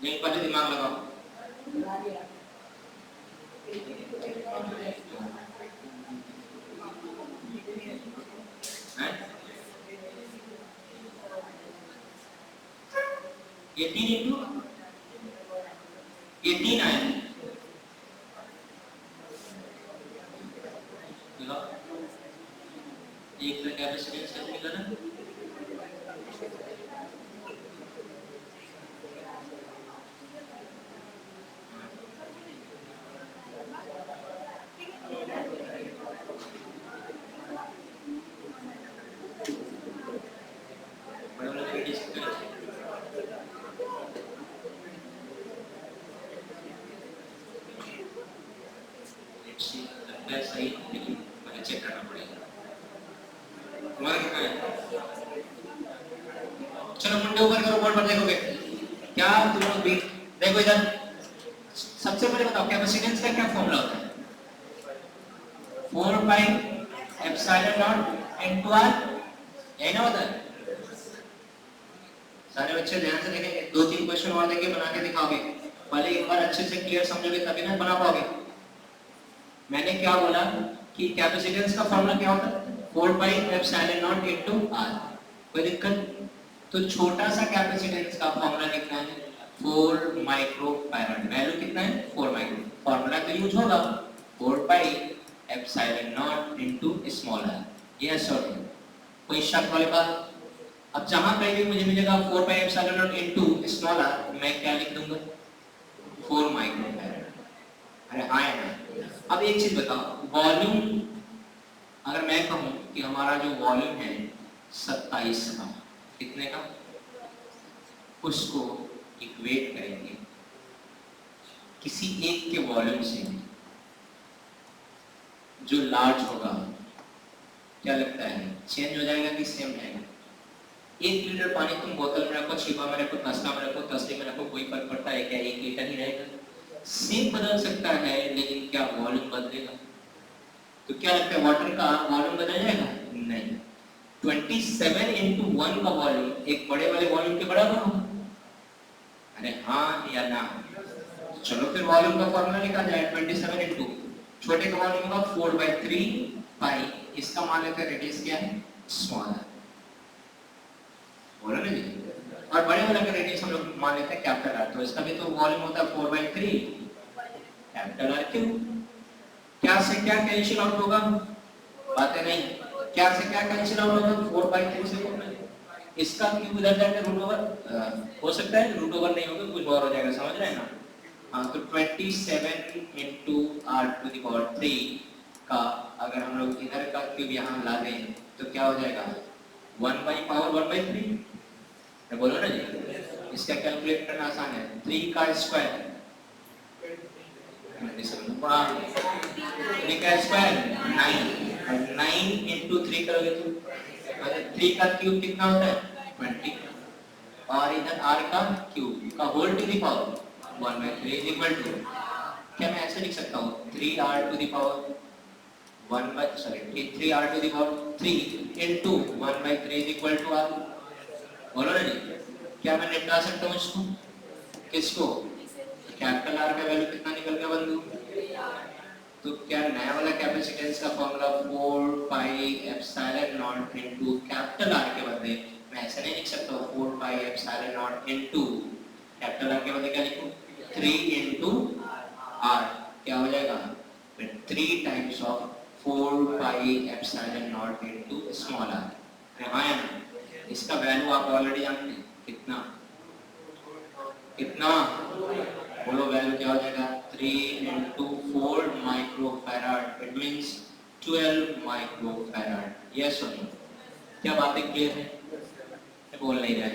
नहीं पहले दिमाग लगाओ। एटीन इंटू 18 आया एक का कैपेसिटेंस कैसे मिला ना? सही, लेकिन मुझे चेक करना पड़ेगा। तुम्हारा कितना है? चलो मुंडे ऊपर करो, बोर्ड पर देखोगे क्या तुम लोग भी देखो इधर। सबसे पहले बताओ कैपेसिटेंस का क्या फॉर्मूला होता है? 4 pi epsilon naught into R, यही ना होता है? सारे बच्चे ध्यान से देखेंगे, 2-3 क्वेश्चन और देंगे, बना के दिखाओगे। पहले एक बार अच्छे से क्लियर समझोगे तभी ना बना पाओगे। मैंने क्या बोला कि कैपेसिटेंस का फॉर्मूला क्या होता है? 4 pi epsilon naught into R. कोई दिक्कत? तो छोटा सा कैपेसिटेंस का फॉर्मूला कितना है? 4 माइक्रो फैराड। वैल्यू कितना है? 4 माइक्रो। फॉर्मूला तो यूज होगा 4 pi epsilon naught into small R. Yes और नो? कोई शक वाली बात? अब जहां कहीं भी मुझे मिलेगा 4 pi epsilon naught into small R, मैं क्या लिख दूंगा? 4 माइक्रो फैराड। अरे हाँ है ना? अब एक चीज बताओ, वॉल्यूम अगर मैं कहूं कि हमारा जो वॉल्यूम है 27 का, कितने का? उसको इक्वेट करेंगे किसी एक के वॉल्यूम से जो लार्ज होगा, क्या लगता है चेंज हो जाएगा कि सेम रहेगा? 1 लीटर पानी तुम बोतल में रखो, छिपा में रखो, तसला में रखो, तसले में रखो, कोई फर्क पड़ता है क्या? 1 लीटर ही रहेगा। सेम बदल सकता है लेकिन क्या वॉल्यूम बदलेगा? तो क्या लगता है वाटर का वॉल्यूम बदल जाएगा? नहीं। 27 into 1 का वॉल्यूम एक बड़े वाले वॉल्यूम के बराबर होगा? अरे हाँ या ना? चलो फिर वॉल्यूम का फॉर्मूला निकाल जाए। 27 into छोटे का वॉल्यूम होगा 4/3 पाई, इसका मान लेते हैं रेडियस क्या है? स्मॉल है, बोला ना जी। और बड़े वाले का रेडियस हम लोग मान लेते हैं कैपिटल आर, तो इसका भी तो वॉल्यूम होता है 4/3 कैपिटल आर क्यूब। क्या से क्या कैंसिल आउट होगा? बातें नहीं। क्या से क्या कैंसिल आउट होगा? 4/3 से 4। इसका क्यूब इधर जाकर रूट ओवर हो सकता है, रूट ओवर नहीं होगा, कुछ और हो जाएगा, समझ रहे हैं ना? हाँ, तो 27 into r⁻³ का अगर हम लोग इधर का क्यूब यहाँ ला दें तो क्या हो जाएगा? 1/1/3। बोलो ना जी, इसका कैलकुलेट करना आसान है। 3 का स्क्वायर 3 का स्क्वायर 9, 9 into 3 करोगे तो 3 का क्यूब कितना होता है? 20, और इधर r का क्यूब का whole to the power 1/3 is equal to, क्या मैं ऐसे लिख सकता हूँ 3r to the power 3r to the power 3 into 1/3 is equal to r। बोलो ना जी, क्या मैं निपटा सकता हूँ इसको? किसको? कैपिटल आर का वैल्यू कितना निकल गया बंधु? तो क्या नया वाला कैपेसिटेंस का formula 4 pi epsilon naught into capital R के बदले मैं ऐसे नहीं लिख सकता हूँ 4 pi epsilon naught into capital R के बदले क्या लिखूं? 3 इनटू आर। क्या हो जाएगा? 3 times of 4 pi epsilon naught into small R. हाँ या ना? इसका वैल्यू आप ऑलरेडी जानते हैं कितना? कितना बोलो? वैल्यू क्या हो जाएगा? 3 into 4 microfarad, it means 12 microfarad. Yes और नो? क्या बातें क्लियर है? बोल नहीं रहे,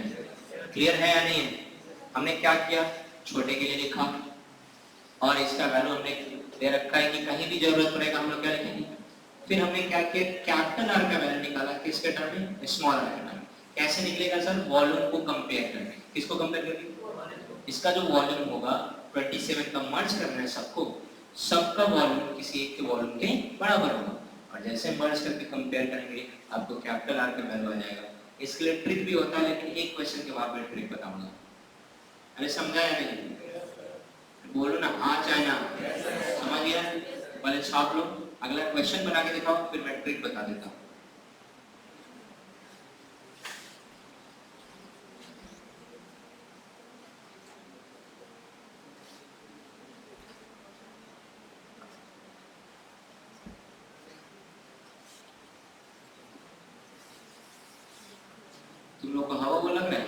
क्लियर है या नहीं है? हमने क्या किया? छोटे के लिए लिखा और इसका वैल्यू हमने दे रखा है कि कहीं भी जरूरत पड़ेगा हम लोग क्या लिखेंगे। फिर हमने क्या किया? कैपिटल आर का वैल्यू निकाला, किसके टर्म में? स्मॉल आर के टर्म में। कैसे निकलेगा सर? वॉल्यूम को कंपेयर करके। किसको कंपेयर करके? इसका जो वॉल्यूम होगा 27 का मर्ज करना है सबको, सबका वॉल्यूम किसी एक के वॉल्यूम के बराबर होगा, और जैसे मर्ज करके कंपेयर करेंगे आपको कैपिटल आर का वैल्यू आ जाएगा। इसके लिए ट्रिक भी होता है, लेकिन एक क्वेश्चन के बाद मैं ट्रिक बताऊंगा। अरे समझा या नहीं? बोलो ना हाँ चाहे ना। समझ गया? पहले छाप लो, अगला क्वेश्चन बना के दिखाओ, फिर मैं ट्रिक बता देता हूँ। तुम लोग को हवा वो लग रहा है?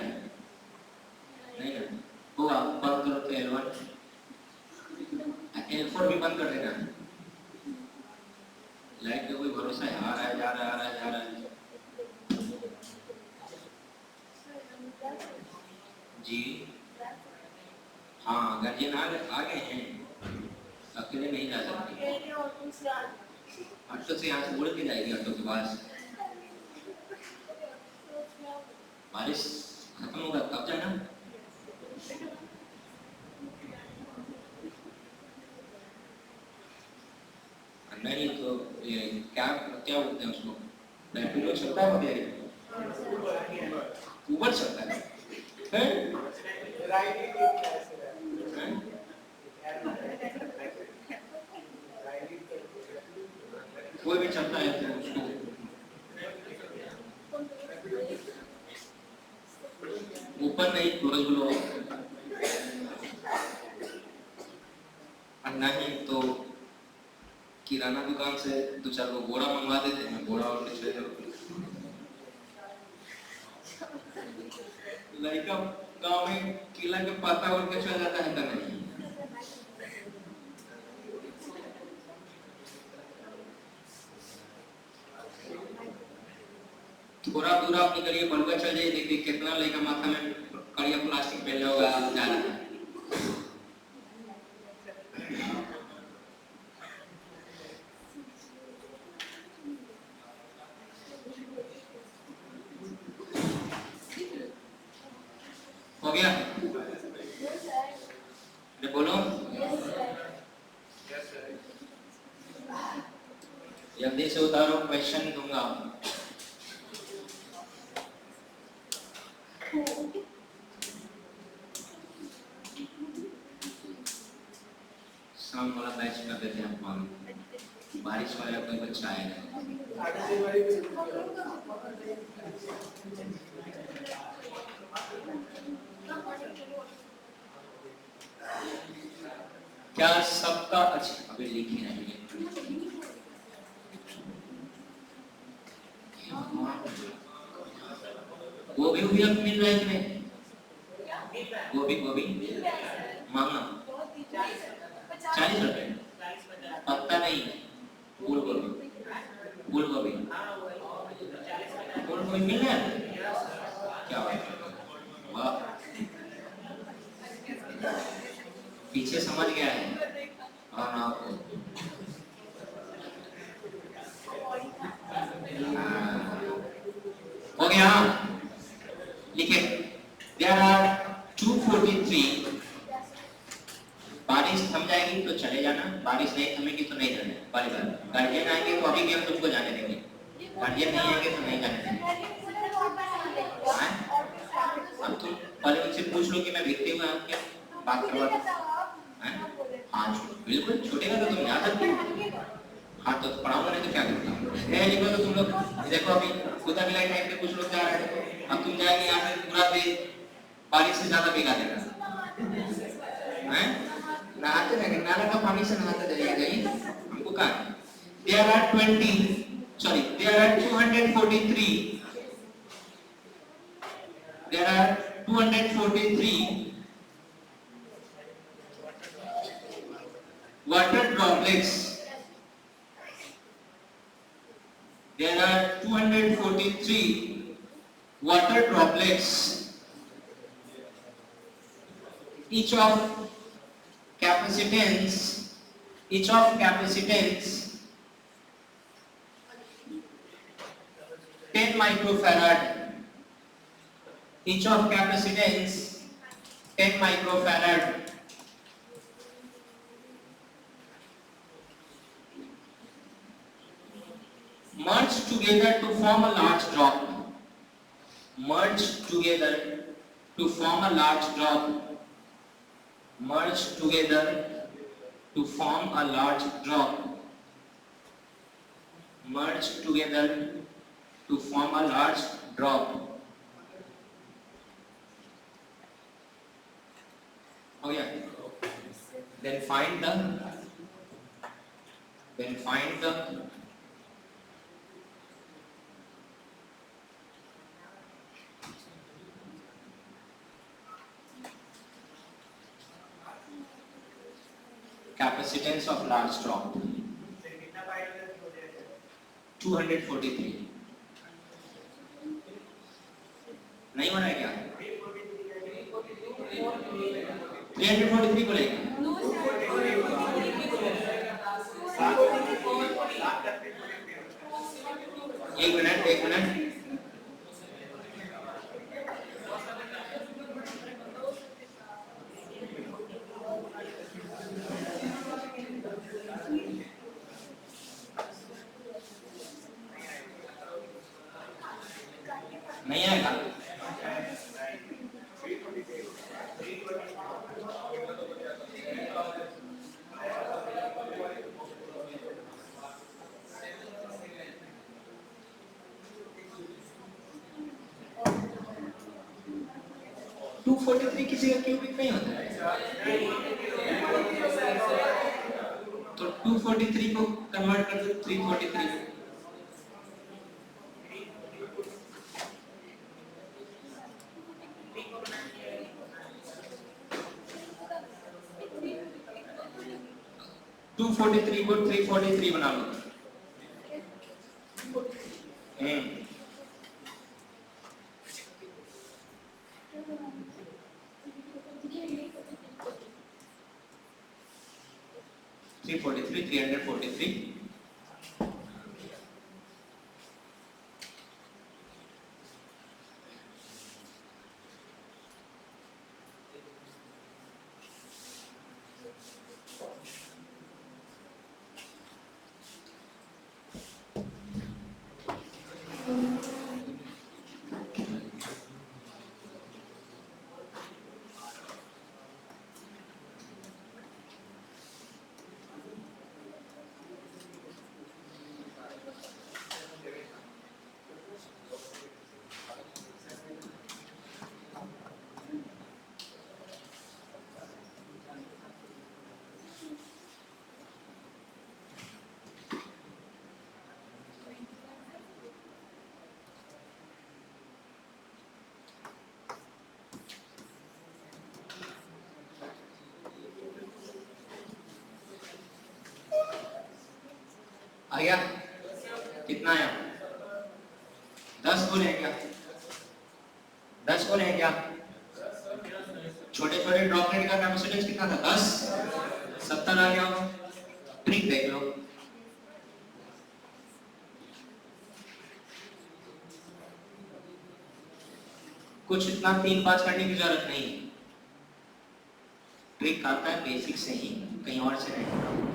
नहीं ना? वो आप बंद करो तो L1, L4 भी बंद कर देना। लाइट का कोई भरोसा है? आ रहा है, जा रहा है, आ रहा है, जा रहा है। जी हाँ, गार्जियन आ गए हैं, अकेले नहीं जा सकते। ऑटो से यहाँ से उड़ के जाएगी, ऑटो के पास। बारिश खत्म होगा तब जाना। नहीं तो ये क्या क्या बोलते हैं उसको? रैपिडो चलता है वगैरह, उबर चलता है, कोई भी चलता है तो उसको ऊपर नहीं क्लोज ब्लो, और नहीं तो किराना दुकान से 2-4 को बोरा मंगवा देते हैं, बोरा और कुछ लड़का गांव में केला के पत्ता और के चला जाता है तो नहीं। थोड़ा दूर आप निकलिए, बलुआ चल जाइए, देखिए कितना लड़का माथा में कड़िया प्लास्टिक पहले होगा जा रहा है। गया? अरे बोलो। जल्दी से उतारो, क्वेश्चन दूंगा। शाम वाला बैच कर देते हैं हम, बारिश वाला कोई बच्चा आएगा। क्या सबका अच्छा अभी लिखी नहीं है? गोभी भी अब मिल रहा है कि नहीं? गोभी महंगा 40 रुपए। पत्ता नहीं, फूल गोभी फूल गोभी मिल रहा है। क्या बात है, वाह, पीछे समझ गया है। और आपको हो गया, लिखे। There are 243। बारिश थम जाएगी तो चले जाना, बारिश नहीं थमेगी तो नहीं जाना। पहली बात, गार्जियन आएंगे तो अभी भी हम तुमको जाने देंगे, गार्जियन नहीं आएंगे तो नहीं जाने देंगे। अब तुम पहले उनसे पूछ लो कि मैं भीगते हुए आपके बात करवा। हाँ बिल्कुल, छूटेगा तो तुम जा सकते हो। हाँ तो पढ़ाऊंगा नहीं तो क्या करूँगा। लिखो तो तुम लोग देखो, अभी खुदा मिलाई टाइम पे कुछ लोग जा रहे थे, अब तुम जाएंगे यहाँ पे पूरा दिन बारिश से ज्यादा भिगा देगा। नहाते रहेंगे, नाला का पानी से नहाते जाइएगा, हमको कहा। There are 243 water droplets. There are 243 water droplets, each of capacitance 10 microfarad, each of capacitance 10 microfarad. Merge together to form a large drop. Merge together to form a large drop. Merge together to form a large drop. Merge together to form a large drop. Oh yeah. Then find the 'capacitance of large drop'. 243 नहीं हो रहा है क्या? 343 बोलेगा। एक मिनट नहीं आएगा। टू 243 किसी का क्यूबिक नहीं होता है, तो 243 को कन्वर्ट कर दो 343। टू 243 को 343 बना लो। 343 343 आ गया? कितना आया? 10 वोल्ट है क्या? 10 वोल्ट है क्या? छोटे छोटे ड्रॉपलेट का कैपेसिटेंस कितना था? 10, 70 आ गया होगा। ट्रिक देख लो। कुछ इतना 3-5 करने की जरूरत नहीं है। ट्रिक आता है बेसिक से ही, कहीं और से नहीं।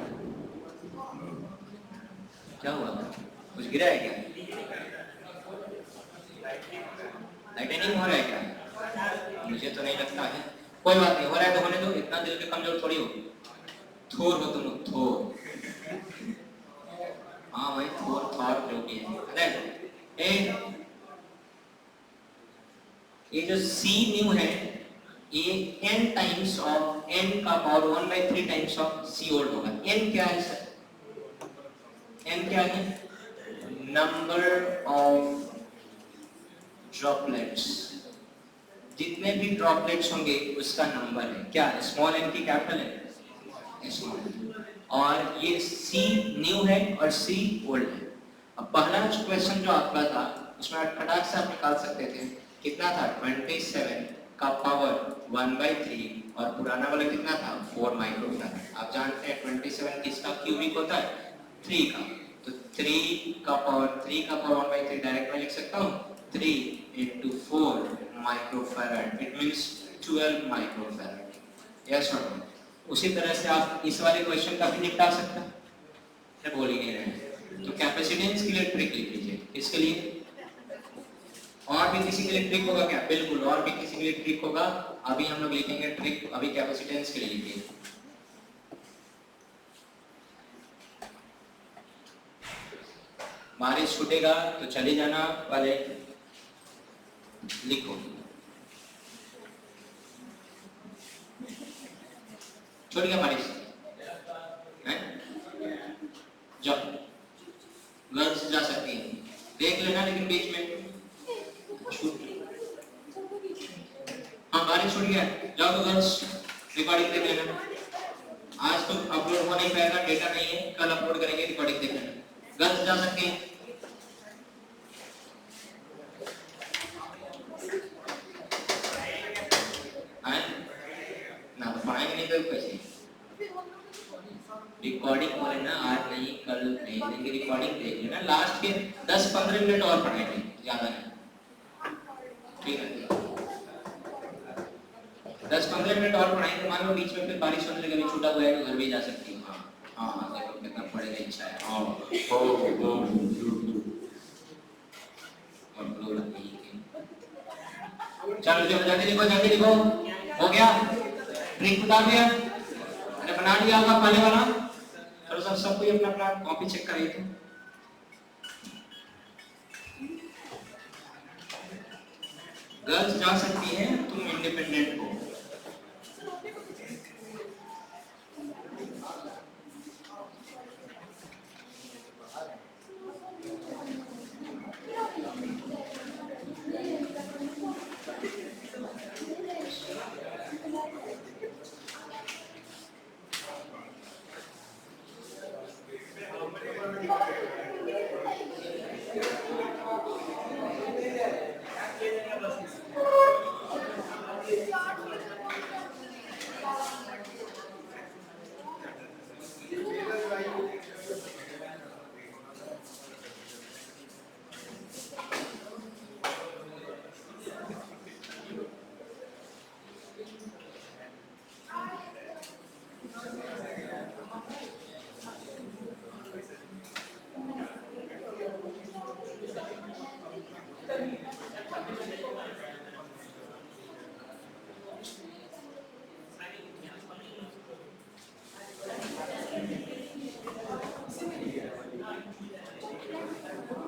क्या हुआ? कुछ गिरा है क्या? लाइटनिंग हो रहा है क्या? मुझे तो नहीं लगता है। कोई बात नहीं, हो रहा है तो होने दो, इतना दिल के कमजोर थोड़ी हो। थोर हो तुम, थोर। हाँ भाई, थोर थोर जो भी है। ये जो सी न्यू है, ये n टाइम्स ऑफ n का power 1/3 times of C old होगा। n क्या है सर? n क्या है? Number of droplets. जितने भी ड्रॉपलेट्स होंगे उसका नंबर है। क्या? स्मॉल n की कैपिटल है स्मॉल। और ये c न्यू है और c ओल्ड है। अब पहला क्वेश्चन जो आपका था उसमें आप फटाक से आप निकाल सकते थे। कितना था? 27 का पावर 1/3 और पुराना वाला कितना था? 4 माइक्रोफैराड। आप जानते हैं 27 किसका क्यूबिक होता है? 3 का। तो 3 का पावर 1/3 डायरेक्ट में लिख सकता हूँ। 3 into 4 microfarad, it means 12 microfarad. Yes और नो? उसी तरह से आप इस वाले क्वेश्चन का भी निपटा सकते हैं। बोल ही नहीं रहे तो कैपेसिटेंस के लिए ट्रिक लिख लीजिए। इसके लिए और भी किसी के लिए ट्रिक होगा क्या? बिल्कुल, और भी किसी के लिए ट्रिक होगा। अभी हम लोग लिखेंगे ट्रिक, अभी कैपेसिटेंस के लिए लिखिए। बारिश छूटेगा तो चले जाना वाले लिखो। छूट गया बारिश है? जाओ, गर्ल्स जा सकती हैं, देख लेना लेकिन बीच में हाँ बारिश छूट गया, जाओ तो गर्ल्स रिकॉर्डिंग देख लेना। आज तो अपलोड हो नहीं पाएगा, डेटा नहीं है, कल अपलोड करेंगे, रिकॉर्डिंग देख लेना। गर्ल्स जा सकती हैं। ना पढ़ाएंगे नहीं तो कैसे? रिकॉर्डिंग बोले ना, आज नहीं कल नहीं लेंगे, रिकॉर्डिंग देख लेना। लास्ट के 10-15 मिनट और पढ़ाएंगे, ज्यादा नहीं। ठीक है, 10-15 मिनट और पढ़ाएंगे। मान लो बीच में फिर बारिश होने लगे, छूटा हुआ है तो घर भी जा सकती हूँ। हाँ हाँ, देखो कितना पढ़ेगा, इच्छा है। चलो चलो जल्दी लिखो, जल्दी लिखो। हो गया? ट्रिक बता दिया, मैंने बना लिया होगा पहले वाला। चलो सब सबको अपना अपना कॉपी चेक करिए। तो गर्ल्स जा सकती हैं, तुम इंडिपेंडेंट हो।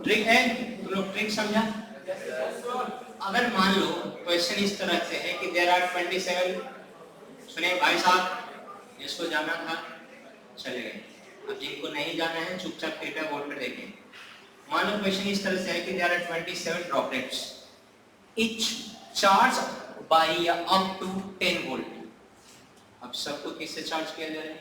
ट्रिक है, तुम लोग ट्रिक समझा? अगर मान लो क्वेश्चन इस तरह से है कि देयर आर 27, सुने भाई साहब, जिसको जाना था चले गए, अब जिनको नहीं जाना है चुपचाप पेपर बोर्ड पर देखें। मान लो क्वेश्चन इस तरह से है कि there are 27 droplets, each charge by up to 10 volt. अब सबको किससे चार्ज किया जा रहा है?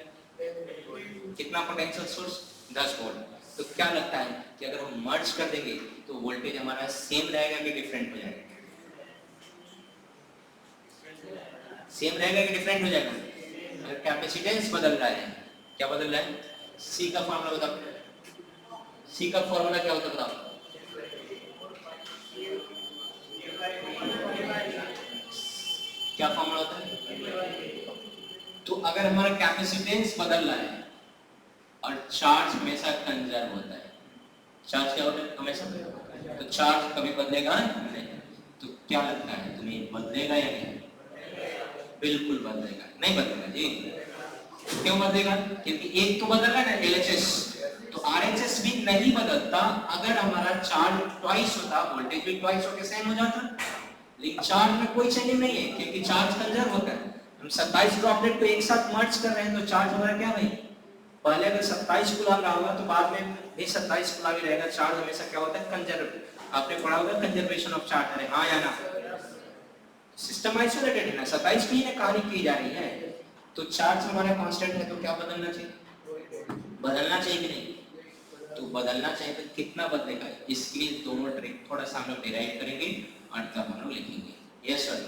कितना पोटेंशियल सोर्स? 10 वोल्ट। तो क्या लगता है कि अगर हम मर्ज कर देंगे तो वोल्टेज हमारा सेम रहेगा कि डिफरेंट हो जाएगा? सेम रहेगा कि डिफरेंट हो जाएगा? अगर कैपेसिटेंस बदल रहा है, क्या बदल रहा है? सी का फॉर्मूला बताओ, सी का फॉर्मूला क्या होता है बताओ? क्या फॉर्मूला होता है? तो अगर हमारा कैपेसिटेंस बदल रहा है और चार्ज हमेशा कंजर्व होता है, चार्ज क्या होता है हमेशा, तो चार्ज कभी बदलेगा नहीं। तो क्या लगता है तुम्हें, बदलेगा या नहीं? बिल्कुल बदलेगा, नहीं बदलेगा जी। क्यों बदलेगा? क्योंकि एक तो बदल रहा है ना LHS, तो RHS भी नहीं बदलता। अगर हमारा चार्ज ट्वाइस होता, वोल्टेज भी ट्वाइस होके सेम हो जाता, लेकिन चार्ज में कोई चेंज नहीं है क्योंकि चार्ज कंजर्व होता है। हम 27 ड्रॉपलेट को एक साथ मर्ज कर रहे हैं तो चार्ज हमारा क्या भाई, पहले अगर 27 कूलम रहा होगा तो बाद में भी 27 कूलम ही रहेगा। चार्ज हमेशा क्या होता है, कंजर्व। आपने पढ़ा होगा कंजर्वेशन ऑफ चार्ज, अरे हाँ या ना? सिस्टम आइसोलेटेड है ना, 27 की ही कहानी की जा रही है। तो चार्ज हमारा कांस्टेंट है तो क्या बदलना चाहिए? बदलना चाहिए कि नहीं? तो बदलना चाहिए तो कितना बदलेगा, इसके लिए दोनों ट्रिक थोड़ा सा हम लोग डिराइव करेंगे और तब हम लोग लिखेंगे। यस सर,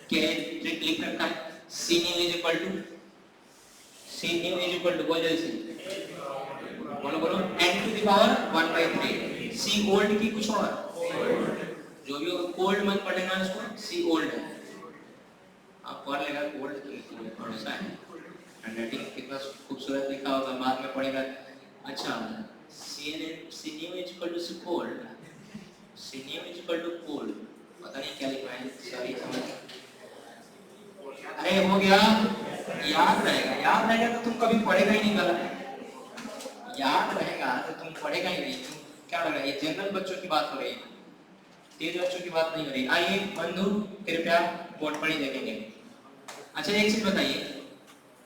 क्या ट्रिक लिख रखा है? C new is equal to, C new is equal to, बोल जल्दी बोलो बोलो, n to the power 1/3। C old की कुछ और, जो भी होगा कोल्ड मत पढ़ेगा इसको, C ओल्ड है आप पढ़ लेगा कोल्ड की थोड़ा सा है, हैंडराइटिंग कितना खूबसूरत लिखा होगा, बाद में पढ़ेगा। अच्छा, C new is equal to C cold, C new is equal to cold, पता नहीं क्या लिखा है, सॉरी समझ। अरे हो गया, याद रहेगा, याद रहेगा तो तुम कभी पढ़ेगा ही नहीं गलत, याद रहेगा तो तुम पढ़ेगा ही नहीं। क्या लग रहा है, ये जनरल बच्चों की बात हो रही है, तेज बच्चों की बात नहीं हो रही। आइए बंधु कृपया बोर्ड पर ही देखेंगे। अच्छा एक चीज बताइए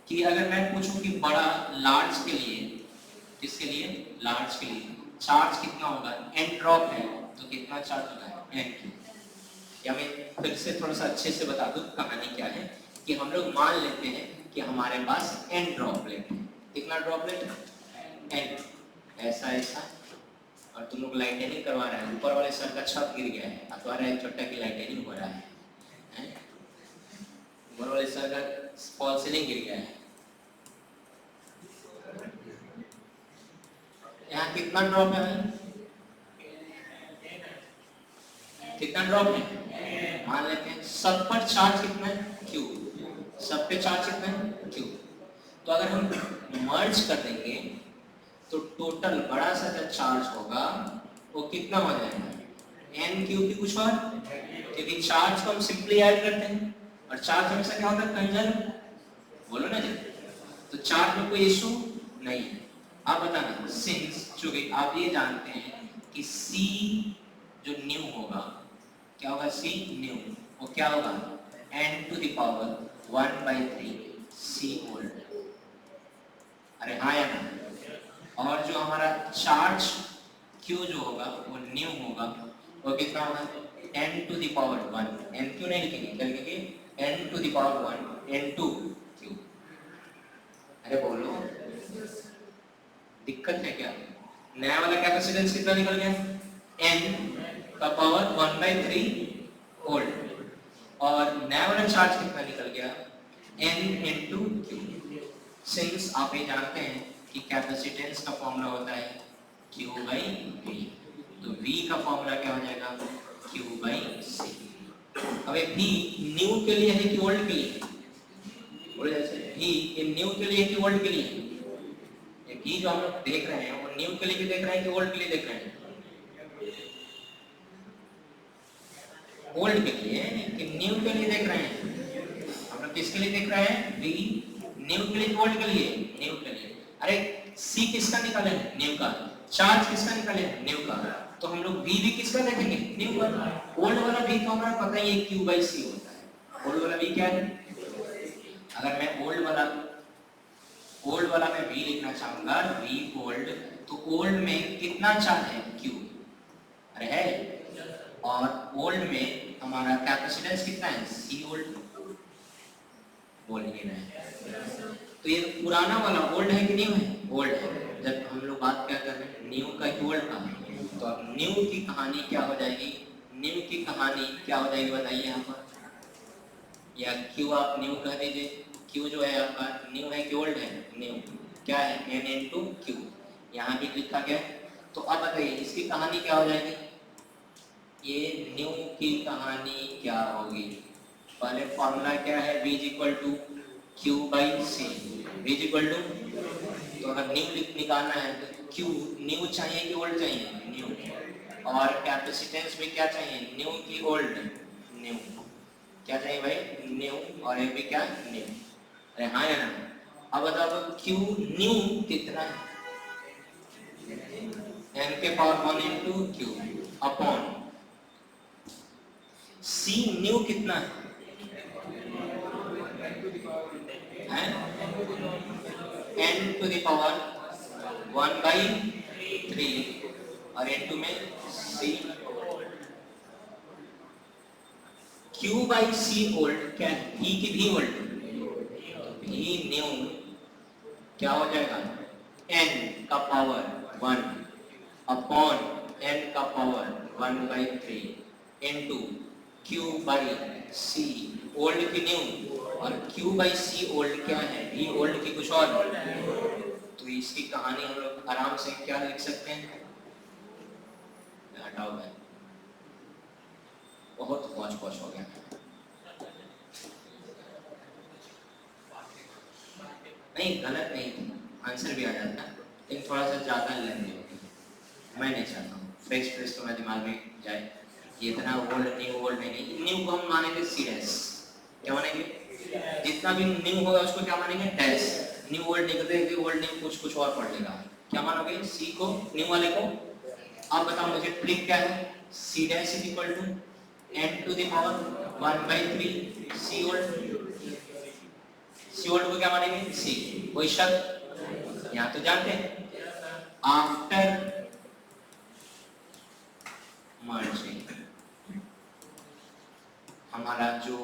कि अगर मैं पूछूं कि बड़ा लार्ज के लिए, किसके लिए, लार्ज के लिए चार्ज कितना होगा, n ड्रॉप है तो कितना चार्ज होगा, n। या मैं फिर से थोड़ा सा अच्छे से बता दूं कहानी क्या है, कि हम लोग मान लेते हैं कि हमारे पास n ड्रॉपलेट है। कितना ड्रॉपलेट है? n, ऐसा ऐसा, और तुम लोग लाइटनिंग करवा रहे हैं, ऊपर वाले सर का छत गिर गया है, अथवा एक छोटा की लाइटनिंग हो रहा है, ऊपर वाले सर का फॉल सीलिंग गिर गया है। यहाँ कितना ड्रॉप है भाई, कितना ड्रॉप है? मान लेते हैं सब पर चार्ज कितना है, Q, सब पे चार्ज कितना है, Q। तो अगर हम मर्ज कर देंगे तो टोटल बड़ा सा जो चार्ज होगा वो कितना हो जाएगा, n Q की कुछ और, क्योंकि चार्ज को हम सिंपली ऐड करते हैं और चार्ज हमेशा क्या होता है, कंजर्व, बोलो ना जी। तो चार्ज में कोई इशू नहीं है। आप बताना, सिंस चूंकि आप ये जानते हैं कि C जो न्यू होगा, क्या होगा, C न्यू, वो क्या होगा, n to the power 1/3 C volt. अरे हाँ या ना? और जो हमारा चार्ज Q जो होगा वो न्यू होगा, वो कितना होगा, n to the power 1, n क्यों नहीं लिखेंगे, क्या लिखेंगे, n to the power 1 n2 Q। अरे बोलो, दिक्कत है क्या? नया वाला कैपेसिटेंस कितना निकल गया, n का पावर 1/3 वोल्ट, और नया वाला चार्ज कितना निकल गया, n into Q। सिंस आप ये जानते हैं कि कैपेसिटेंस का फॉर्मूला होता है Q/V, तो V का फॉर्मूला क्या हो जाएगा, Q/C। अब ये V न्यू के लिए है कि ओल्ड के लिए, बोले जैसे V ये न्यू के लिए कि ओल्ड के लिए, ये V जो हम लोग देख रहे हैं वो न्यू के लिए भी देख रहे हैं कि ओल्ड के लिए देख रहे हैं, ओल्ड के लिए कि न्यू के लिए देख रहे हैं, हम लोग किसके लिए देख रहे हैं, V न्यू के लिए, ओल्ड के लिए, न्यू के लिए। अरे C किसका निकाले हैं, न्यू का, चार्ज किसका निकाले हैं, न्यू का, तो हम लोग V भी किसका देखेंगे, न्यू का। ओल्ड वाला V का हमारा पता ही है Q/C होता है, ओल्ड वाला V क्या है, अगर मैं ओल्ड वाला मैं V लिखना चाहूंगा, V ओल्ड, तो ओल्ड में कितना चार्ज है, Q, अरे है, और ओल्ड में हमारा कैपेसिटेंस कितना है, C ओल्ड, बोल नहीं रहे हैं। तो ये पुराना वाला ओल्ड है कि न्यू है, ओल्ड है, जब हम लोग बात क्या कर रहे हैं न्यू का कीवर्ड का, तो अब न्यू की कहानी क्या हो जाएगी, न्यू की कहानी क्या हो जाएगी बताइए यहाँ पर, या क्यू आप न्यू कह दीजिए, क्यू जो है आपका न्यू है कि ओल्ड है, न्यू क्या है एन इनटू क्यू, यहाँ भी लिखा गया है। तो अब बताइए इसकी कहानी क्या हो जाएगी, ये न्यू की कहानी क्या होगी, पहले फॉर्मूला क्या है v equal to Q by C, v equal to, तो अगर न्यू निकालना है तो क्यू न्यू चाहिए कि ओल्ड चाहिए, न्यू, और कैपेसिटेंस भी क्या चाहिए न्यू की ओल्ड, न्यू, क्या चाहिए भाई न्यू, और ये भी क्या न्यू, अरे हाँ या ना। अब बताओ क्यू न्यू कितना है, n के power 1 into Q upon C new कितना है, n to the power 1 by 3 और n2 में c, q by c old क्या है, v की भी ओल्ड, v न्यू क्या हो जाएगा n का पावर 1 अपॉन n का power 1 by 3 into q by c old की न्यू, और q बाई c ओल्ड क्या है, v ओल्ड की कुछ और, तो इसकी कहानी हम लोग आराम से क्या लिख सकते हैं, हटाओ भाई बहुत पहुंच पहुंच हो गया, नहीं गलत नहीं था, आंसर भी आ जाता लेकिन थोड़ा सा ज्यादा लेंदी होगी, मैं नहीं चाहता हूँ फ्रेश फ्रेश तो मेरे दिमाग में जाए, ये इतना ओल्ड नहीं, न्यू को हम मानेंगे सी डैश, क्या मानेंगे, जितना भी न्यू होगा उसको क्या मानेंगे डैश, न्यू ओल्ड नहीं करते, ओल्ड न्यू कुछ और पढ़ लेगा, क्या मानोगे सी को न्यू वाले को। अब बताओ मुझे ट्रिक क्या है, C dash is equal to n to the power 1 by 3 C old को क्या मानेंगे सी, कोई शक, यहाँ तो जानते हैं आफ्टर मर्जिंग हमारा जो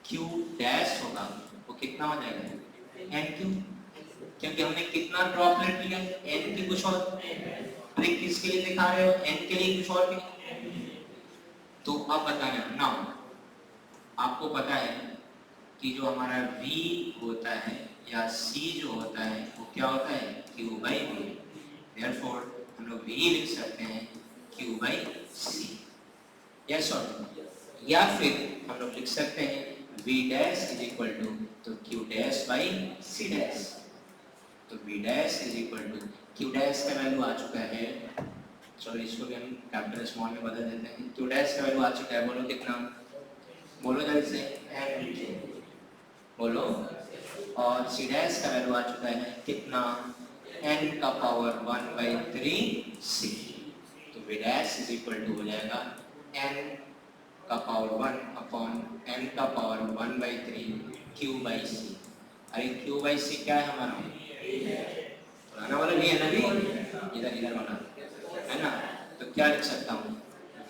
Q डैश होगा वो कितना हो जाएगा NQ, क्योंकि हमने कितना ड्रॉपलेट लिया n की कुछ और, ट्रिक किसके लिए दिखा रहे हो n के लिए कुछ और की, तो अब बताना ना, आपको पता है कि जो हमारा V होता है या C जो होता है वो क्या होता है Q बाई V, देयरफॉर हम लोग V लिख सकते हैं Q बाई C, यस और नो, या फिर हम लोग लिख सकते हैं V dash is equal to तो Q dash by C dash, तो V dash is equal to Q dash का वैल्यू आ चुका है, चलो इसको भी हम कैपिटल स्मॉल में बदल देते हैं, Q डैश का वैल्यू आ चुका है, बोलो कितना, बोलो जल्दी से बोलो, और C डैश का वैल्यू आ चुका है कितना n का पावर 1 बाई 3 C, तो V dash is equal to हो जाएगा n का पावर 1 अपॉन n का power 1 by 3 Q by C, अरे Q बाई C क्या है हमारा, पुराना वाला भी है ना, भी इधर इधर वाला है ना, तो क्या लिख सकता हूँ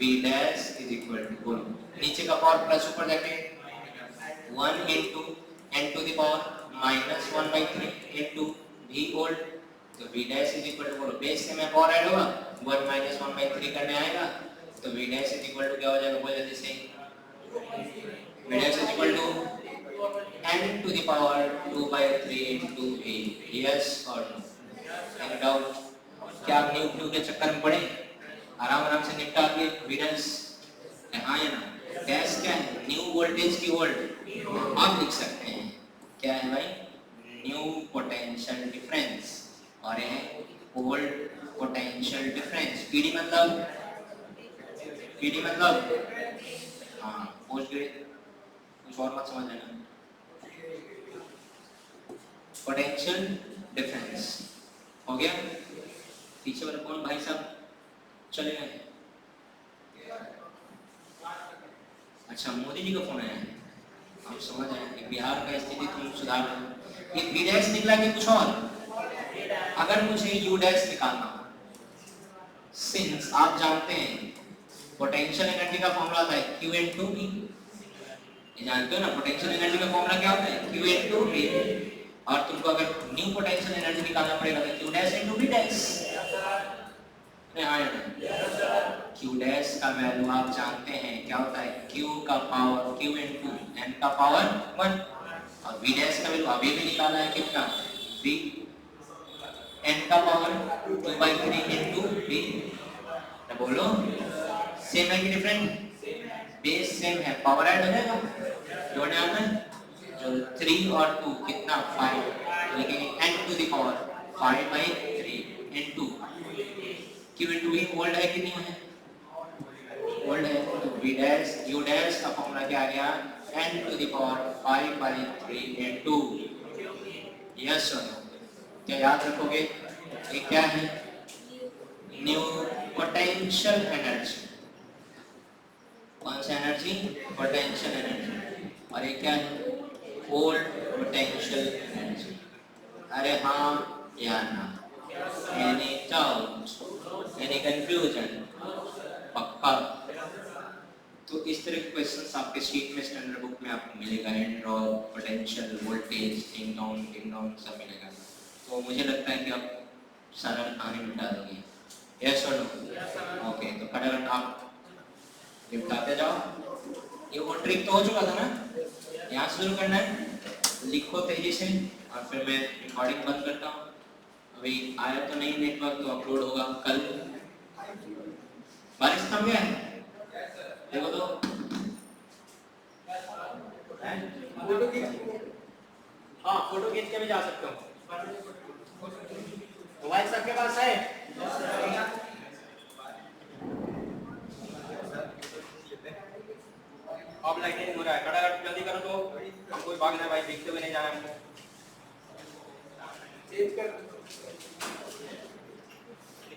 V dash is equal to, बोलो नीचे का पावर प्लस ऊपर जाके 1 into n to the power minus 1 by 3 into V old, तो V dash is equal to, बोलो बेस से में पावर ऐड होगा 1 माइनस 1 बाई 3 करने आएगा, तो V dash is equal to क्या हो जाएगा, बोल जल्दी से, V dash is equal to n to the power 2 by 3 into V, yes और नो, एनी डाउट, क्या आप न्यू क्यू के चक्कर में पड़े, आराम से निपटा के V डैश, हाँ या ना, डैश क्या है न्यू वोल्टेज की वोल्ट, आप लिख सकते हैं क्या है भाई न्यू पोटेंशियल डिफरेंस, और ये है ओल्ड पोटेंशियल डिफरेंस, पीडी मतलब हाँ पोस्ट ग्रेड, कुछ और मत समझ लेना, पोटेंशियल डिफरेंस हो गया, पीछे वाले कौन भाई साहब चले गए, अच्छा मोदी जी का फोन आया है, आप समझ आए बिहार का स्थिति तुम सुधार लो, ये V डैश निकला कि कुछ और, अगर मुझे U डैश निकालना हो, सिंस आप जानते हैं पोटेंशियल एनर्जी का फॉर्मूला होता है Q into V, ये जानते हो ना पोटेंशियल एनर्जी का फॉर्मूला क्या होता है Q into V, और तुमको अगर न्यू पोटेंशियल एनर्जी निकालना पड़ेगा तो Q dash into V dash. Q dash का वैल्यू आप जानते हैं क्या होता है, Q का पावर Q इनटू N का पावर 1 और V डैश का वैल्यू अभी भी निकाला है कितना, V N का पावर 2/3 इनटू V। तो बोलो सेम है कि डिफरेंट, बेस सेम है, पावर ऐड हो जाएगा, जोड़ने आता है जो 3 और 2 कितना 5, तो लिखेंगे n to the power 5/3 into Q into V old है कि न्यू है, ओल्ड है, तो V डैश U डैश का फॉर्मूला क्या आ गया, n to the power 5/3 into, yes और नो, क्या याद रखोगे ये क्या है, न्यू पोटेंशियल एनर्जी, कौन सा एनर्जी, पोटेंशियल एनर्जी, और ये क्या है, ओल्ड पोटेंशियल एनर्जी। अरे हाँ या ना, एनी डाउट, एनी कंफ्यूजन, पक्का। तो इस तरह के क्वेश्चंस आपके शीट में स्टैंडर्ड बुक में आपको मिलेगा, एंड्रॉ पोटेंशियल वोल्टेज टिंग डाउन सब मिलेगा। तो मुझे लगता है कि आप सारा कहानी मिटा देंगे, यस और नो, ओके। तो फटाफट आप निपटाते जाओ, ये वो ट्रिक तो हो चुका था ना, यहाँ से शुरू करना है, लिखो तेजी से और फिर मैं रिकॉर्डिंग बंद करता हूँ। अभी आया तो नहीं नेटवर्क, तो अपलोड होगा कल। बारिश थम गया है, देखो तो फोटो खींच, हाँ फोटो खींच के भी जा सकते हो, मोबाइल सबके पास है, अब लाइटिंग हो रहा है, खड़ा जल्दी करो तो हमको भी भागना है भाई, देखते हुए नहीं जाना हमको, चेंज कर।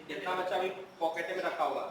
कितना बच्चा अभी पॉकेट में रखा हुआ